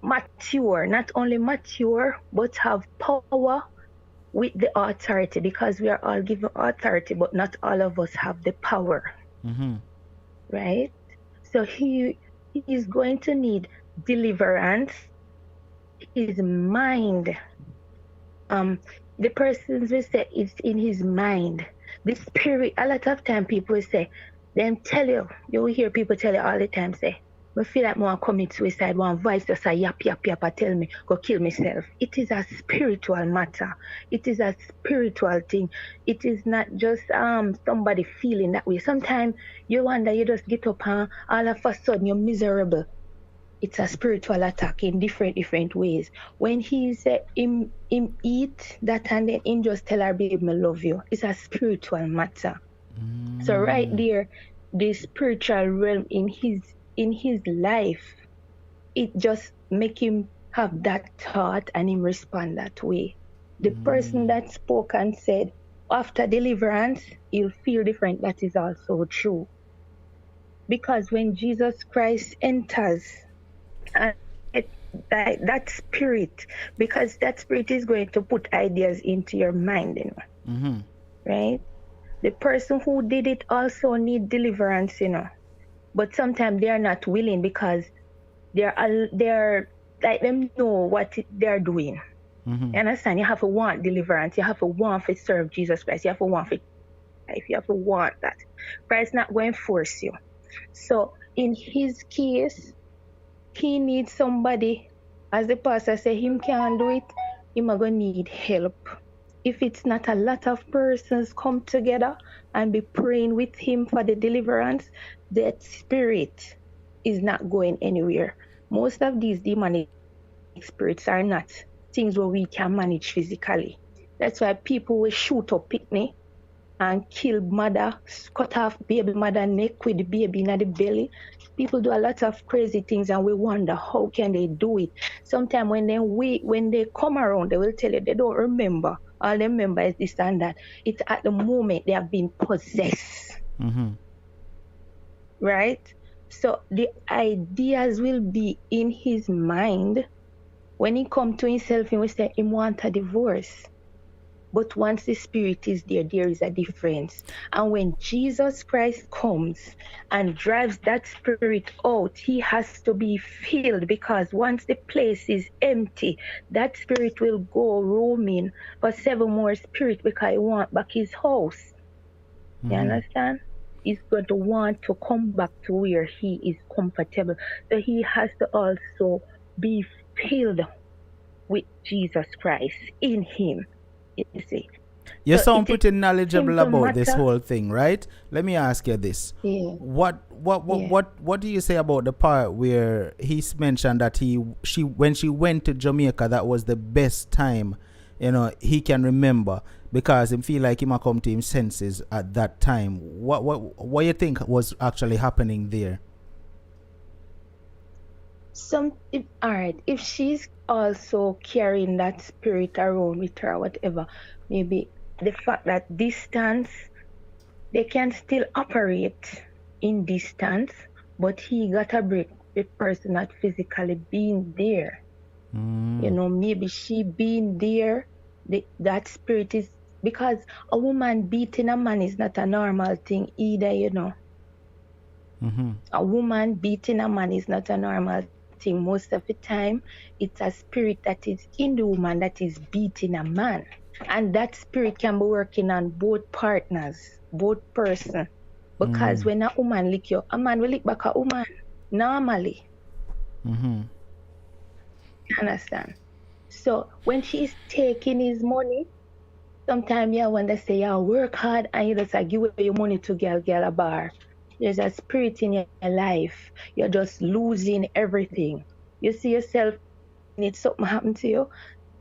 mature, not only mature, but have power with the authority, because we are all given authority, but not all of us have the power. Right? So he is going to need deliverance. His mind, the person will say it's in his mind. The spirit, a lot of time people will say, them tell you, you will hear people tell you all the time, say, I feel like I want to commit suicide, one voice just say yap, yap, yap, I tell me, go kill myself. It is a spiritual matter. It is a spiritual thing. It is not just somebody feeling that way. Sometimes you wonder, you just get up and all of a sudden you're miserable. It's a spiritual attack in different ways. When he said him eat that and then him just tell her, babe, I love you. It's a spiritual matter. So right there, the spiritual realm in his life, it just make him have that thought and him respond that way. The person that spoke and said, after deliverance, he'll feel different. That is also true. Because when Jesus Christ enters, and that spirit, because that spirit is going to put ideas into your mind, you know, right? The person who did it also need deliverance, you know, but sometimes they are not willing because they're like them know what they're doing. You understand? You have to want deliverance. You have to want to serve Jesus Christ. You have to want to life. You have to want that. Christ not going to force you. So in his case, he needs somebody, as the pastor said, him can't do it, him are going to need help. if it's not a lot of persons come together and be praying with him for the deliverance, that spirit is not going anywhere. Most of these demonic spirits are not things where we can manage physically. That's why people will shoot up picnic and kill mother, cut off baby mother neck with the baby in the belly. People do a lot of crazy things and we wonder how can they do it. Sometimes when they come around, they will tell you they don't remember. All they remember is this and that. It's at the moment they have been possessed. Right? So the ideas will be in his mind. When he come to himself, he will say he want a divorce. But once the spirit is there, there is a difference. And when Jesus Christ comes and drives that spirit out, he has to be filled, because once the place is empty, that spirit will go roaming for 7 more spirits because he wants back his house. You understand? He's going to want to come back to where he is comfortable. So he has to also be filled with Jesus Christ in him. You see. You So sound it pretty is knowledgeable simple about this matter. whole thing, right? Let me ask you this. Yeah. What do you say about the part where he's mentioned that when she went to Jamaica, that was the best time, he can remember, because he feel like he might come to his senses at that time. What you think was actually happening there? If she's also carrying that spirit around with her, whatever, maybe the fact that distance, they can still operate in distance, but he got a break the person not physically being there. Maybe she being there, that spirit is, because a woman beating a man is not a normal thing either. A woman beating a man is not a normal thing. Most of the time, it's a spirit that is in the woman that is beating a man. And that spirit can be working on both partners, both person. Because when a woman lick you, a man will lick back a woman, normally. You understand? So when she's taking his money, sometimes when they say, work hard, and you just give away your money to girl a bar. There's a spirit in your life. You're just losing everything. You see yourself, need something happen to you.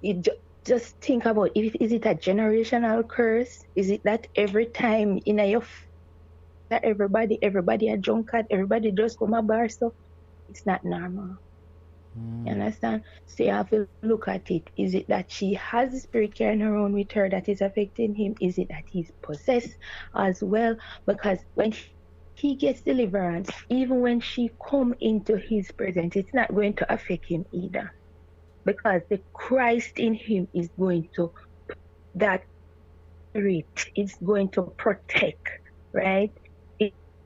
You just think about, is it a generational curse? Is it that every time in your that everybody a drunkard, everybody just come a bar stuff? It's not normal. You understand? So you have to look at it. Is it that she has the spirit carrying her own with her that is affecting him? Is it that he's possessed as well? Because when he gets deliverance, even when she come into his presence, it's not going to affect him either. Because the Christ in him is going to, that spirit is going to protect, right?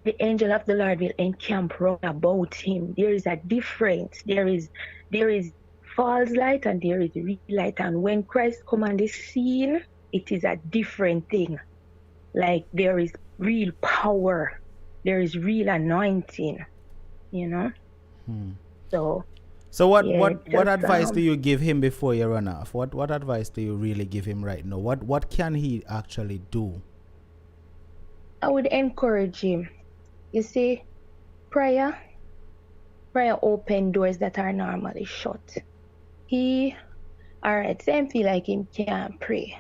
The angel of the Lord will encamp round about him. There is a difference. There is false light and there is real light. And when Christ comes on the scene, it is a different thing. Like there is real power. There is real anointing, So what advice do you give him before you run off? What advice do you really give him right now? What can he actually do? I would encourage him. You see, prayer open doors that are normally shut. Same feel like him can't pray.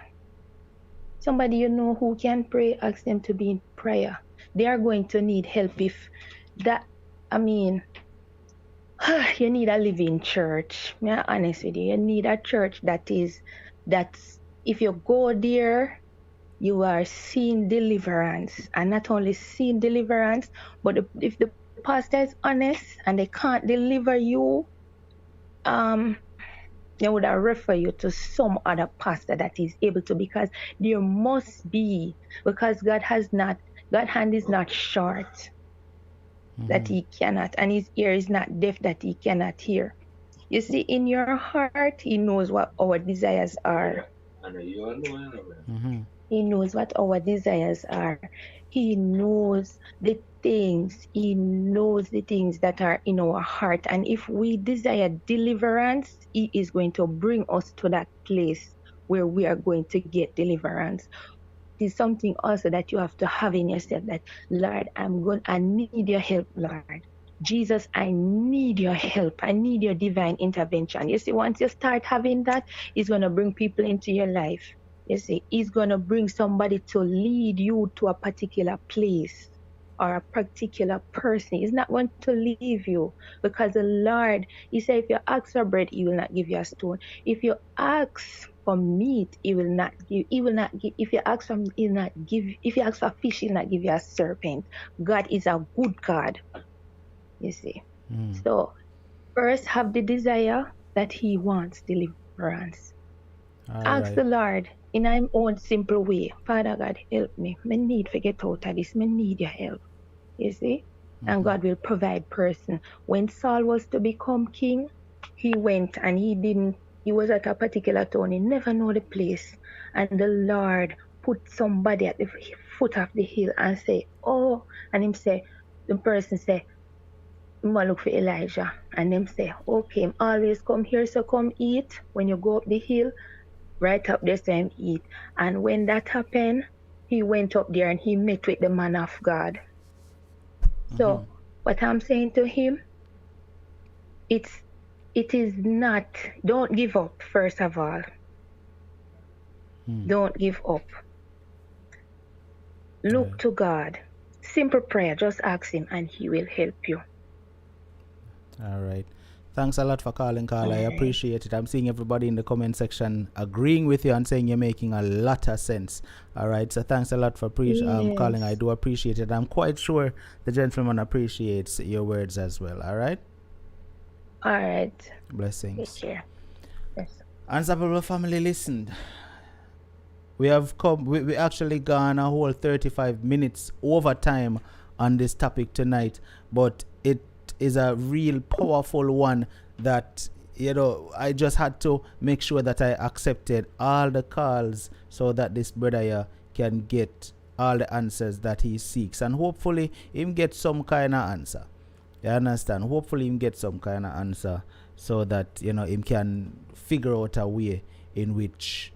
Somebody who can pray, ask them to be in prayer. They are going to need help you need a living church. I'm honest with you. You need a church that's if you go there, you are seeing deliverance. And not only seeing deliverance, but if the pastor is honest and they can't deliver you, they would refer you to some other pastor that is able to, because there must be, because God hand is not short that he cannot, and his ear is not deaf that he cannot hear. You see, in your heart, he knows what our desires are. He knows what our desires are. He knows the things. He knows the things that are in our heart. And if we desire deliverance, he is going to bring us to that place where we are going to get deliverance. It is something also that you have to have in yourself that, Lord, I need your help, Lord. Jesus, I need your help. I need your divine intervention. You see, once you start having that, it's going to bring people into your life. You see, it's going to bring somebody to lead you to a particular place or a particular person. He's not going to leave you, because the Lord, He said, if you ask for bread, He will not give you a stone. If you ask for meat, He will not give. He will not give. If you ask for, He will not give. If you ask for fish, He'll not give you a serpent. God is a good God. You see. So first have the desire that He wants deliverance. Ask the Lord in my own simple way, Father God, help me. I need to get out of this. I need your help. You see? And God will provide person. When Saul was to become king, he went and he was at a particular town. He never know the place. And the Lord put somebody at the foot of the hill and say, oh, and him say, the person say, I'm gonna look for Elijah. And them say, okay, always come here, so come eat. When you go up the hill, right up there, so him eat. And when that happened, he went up there and he met with the man of God. So what I'm saying to him, it is not, don't give up, first of all. Don't give up. Look to God. Simple prayer, just ask Him and He will help you. All right. Thanks a lot for calling, Carla. I appreciate it. I'm seeing everybody in the comment section agreeing with you and saying you're making a lot of sense. All right. So thanks a lot for calling. I do appreciate it. I'm quite sure the gentleman appreciates your words as well. All right. All right. Blessings. Take care. Yes. Unstoppable family, listen. We have come. We actually gone a whole 35 minutes over time on this topic tonight, but it is a real powerful one that, you know, I just had to make sure that I accepted all the calls so that this brother here can get all the answers that he seeks, and hopefully him get some kind of answer. You understand? Hopefully him get some kind of answer so that, you know, him can figure out a way in which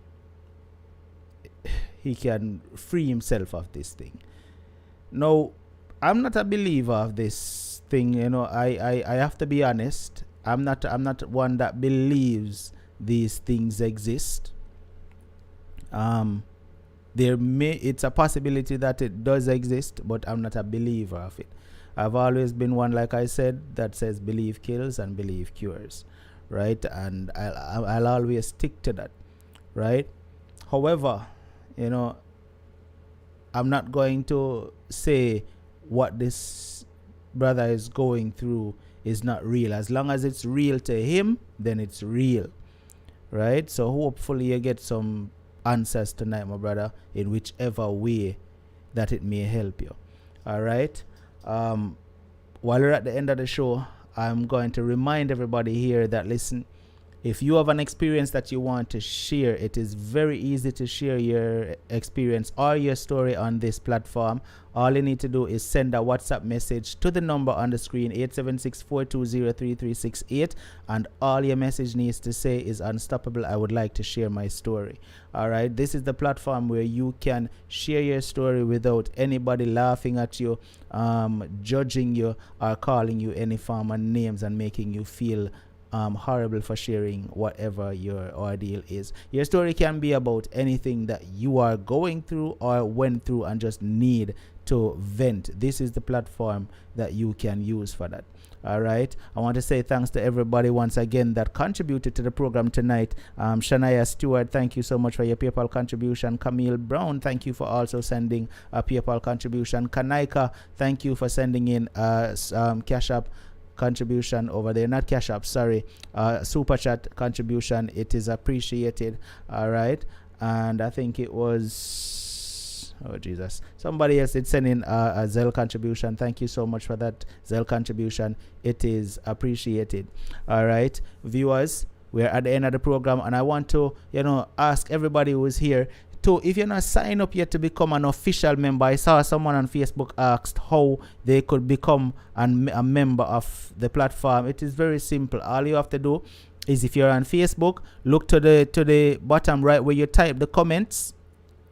he can free himself of this thing. Now, I'm not a believer of this thing, you know. I have to be honest. I'm not one that believes these things exist. It's a possibility that it does exist, but I'm not a believer of it. I've always been one, like I said, that says belief kills and belief cures, right? And I'll always stick to that, right? However, you know, I'm not going to say what this brother is going through is not real. As long as it's real to him, then it's real, right? So hopefully you get some answers tonight, my brother, in whichever way that it may help you. All right. While we're at the end of the show, I'm going to remind everybody here that, listen, if you have an experience that you want to share, it is very easy to share your experience or your story on this platform. All you need to do is send a WhatsApp message to the number on the screen, 876-420-3368, and all your message needs to say is, Unstoppable, I would like to share my story. All right, this is the platform where you can share your story without anybody laughing at you, judging you, or calling you any form of names and making you feel horrible for sharing whatever your ordeal is. Your story can be about anything that you are going through or went through and just need to vent. This is the platform that you can use for that. All right. I want to say thanks to everybody once again that contributed to the program tonight. Shania Stewart, thank you so much for your PayPal contribution. Camille Brown, thank you for also sending a PayPal contribution. Kanaika, thank you for sending in Cash App contribution over there, not Cash App, sorry, Super Chat contribution. It is appreciated. All right. And I think it was, oh Jesus, somebody else did send in a Zelle contribution. Thank you so much for that Zelle contribution. It is appreciated. All right, viewers, we're at the end of the program, and I want to, you know, ask everybody who is here to, if you're not signed up yet to become an official member. I saw someone on Facebook asked how they could become a member of the platform. It is very simple. All you have to do is if you're on Facebook, look to the bottom right where you type the comments.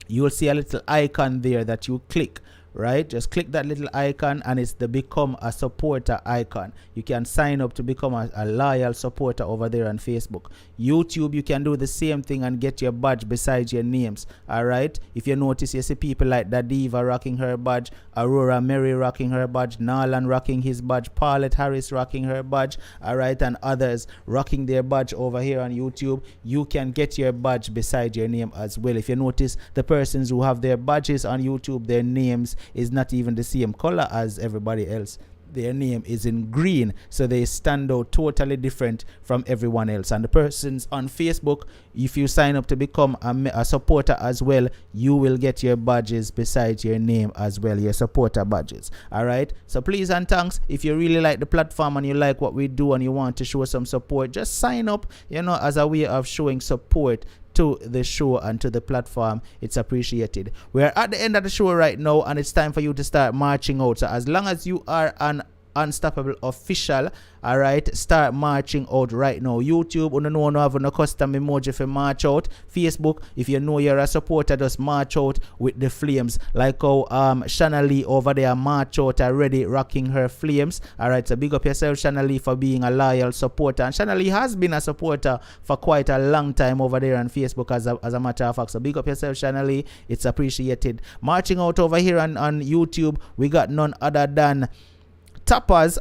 You'll see a little icon there that you click. Right, just click that little icon and it's the become a supporter icon. You can sign up to become a loyal supporter over there on Facebook. YouTube, you can do the same thing and get your badge beside your names. All right, if you notice, you see people like Dadiva rocking her badge, Aurora Mary rocking her badge, Narlan rocking his badge, Paulette Harris rocking her badge, all right, and others rocking their badge over here on YouTube. You can get your badge beside your name as well. If you notice, the persons who have their badges on YouTube, their names is not even the same color as everybody else. Their name is in green, so they stand out totally different from everyone else. And the persons on Facebook, if you sign up to become a supporter as well, you will get your badges beside your name as well, your supporter badges. All right, so please and thanks. If you really like the platform and you like what we do and you want to show some support, just sign up, as a way of showing support to the show and to the platform. It's appreciated. We're at the end of the show right now, and it's time for you to start marching out. So as long as you are an Unstoppable official, all right, start marching out right now. YouTube, you know, no have no custom emoji for march out. Facebook, if you know you're a supporter, just march out with the flames, like how Shanna Lee over there march out already rocking her flames. All right, so big up yourself, Shanna Lee, for being a loyal supporter. And Shanna Lee has been a supporter for quite a long time over there on Facebook, as a matter of fact. So big up yourself, Shanna Lee, it's appreciated. Marching out over here on YouTube, we got none other than Topaz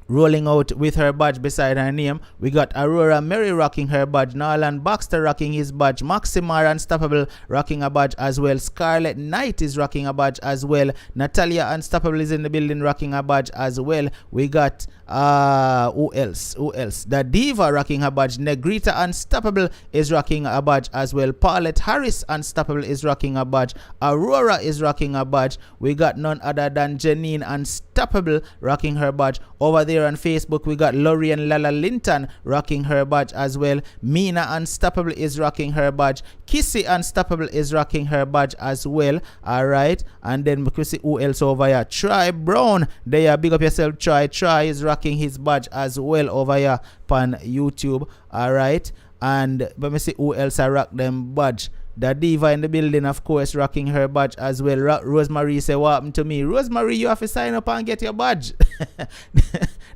rolling out with her badge beside her name. We got Aurora Mary rocking her badge, Narlan Baxter rocking his badge, Maximar Unstoppable rocking a badge as well, Scarlet Knight is rocking a badge as well, Natalia Unstoppable is in the building rocking a badge as well. We got who else? The Diva rocking her badge, Negrita Unstoppable is rocking a badge as well, Paulette Harris Unstoppable is rocking a badge, Aurora is rocking a badge. We got none other than Janine Unstoppable rocking her badge. Over there on Facebook, we got Lorian Lala Linton rocking her badge as well. Mina Unstoppable is rocking her badge. Kissy Unstoppable is rocking her badge as well. Alright, and then we can see who else over here. Troy Brown, there, big up yourself, Troy. Troy is rocking his badge as well over here on YouTube. Alright, and let me see who else I rock them badge. The Diva in the building, of course, rocking her badge as well. Rosemary say, what happened to me? Rosemary, you have to sign up and get your badge.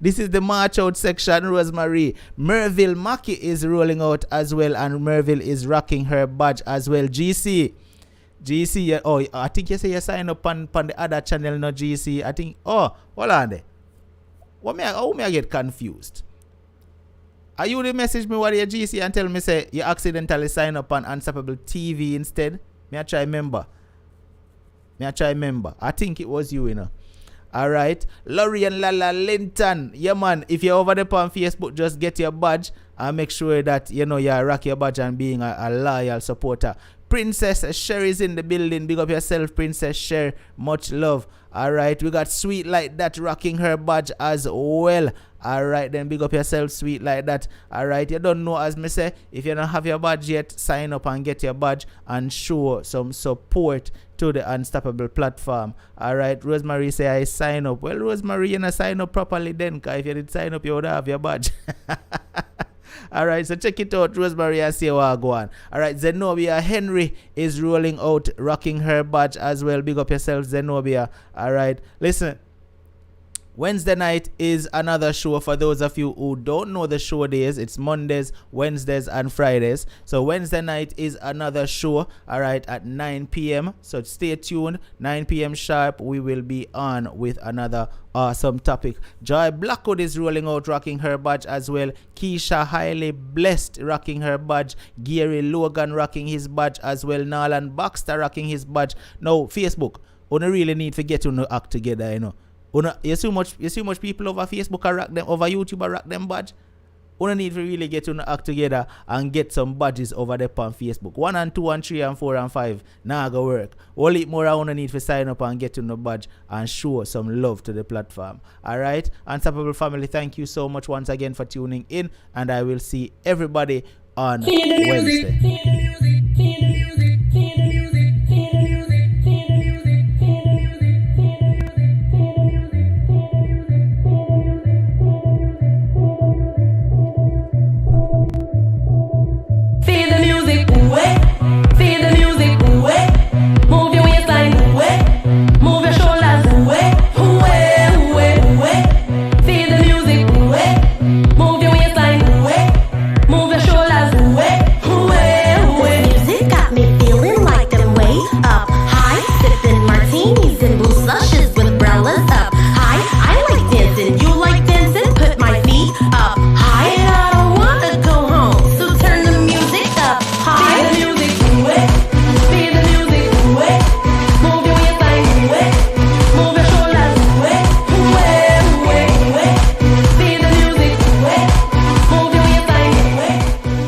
This is the march out section, Rosemary. Merville Mackey is rolling out as well, and Merville is rocking her badge as well. GC, oh, I think you say you sign up on the other channel, no GC. I think, hold on there. How may I get confused? Are you the message me what your GC and tell me say you accidentally sign up on Unstoppable TV instead? Me I try remember. I think it was you, Alright. Laurie and Lala Linton. Yeah, man. If you're over there on Facebook, just get your badge and make sure that, you rock your badge and being a loyal supporter. Princess Sherry's in the building. Big up yourself, Princess Sher. Much love. Alright. We got Sweet Like That rocking her badge as well. Alright, then big up yourself, Sweet Like That. Alright, you don't know, as me say, if you don't have your badge yet, sign up and get your badge and show some support to the Unstoppable platform. Alright, Rosemary say I sign up. Well, Rosemary, you not sign up properly then, because if you did sign up, you would have your badge. Alright, so check it out, Rosemary, and see what go on. Alright, Zenobia Henry is rolling out, rocking her badge as well. Big up yourself, Zenobia. Alright, listen. Wednesday night is another show. For those of you who don't know the show days, it's Mondays, Wednesdays, and Fridays. So Wednesday night is another show, alright, at 9 p.m. So stay tuned, 9 p.m. sharp, we will be on with another awesome topic. Joy Blackwood is rolling out, rocking her badge as well. Keisha Highly Blessed rocking her badge. Gary Logan rocking his badge as well. Narlan Baxter rocking his badge. Now, Facebook, we don't really need to get to act together, You see much people over Facebook are rock them, over YouTube are rock them badge. We don't need to really get to act together and get some badges over there on Facebook. 1 and 2 and 3 and 4 and 5. Nah, go work. Only more I want need to sign up and get to the badge and show some love to the platform. Alright? Unstoppable family, thank you so much once again for tuning in, and I will see everybody on Wednesday.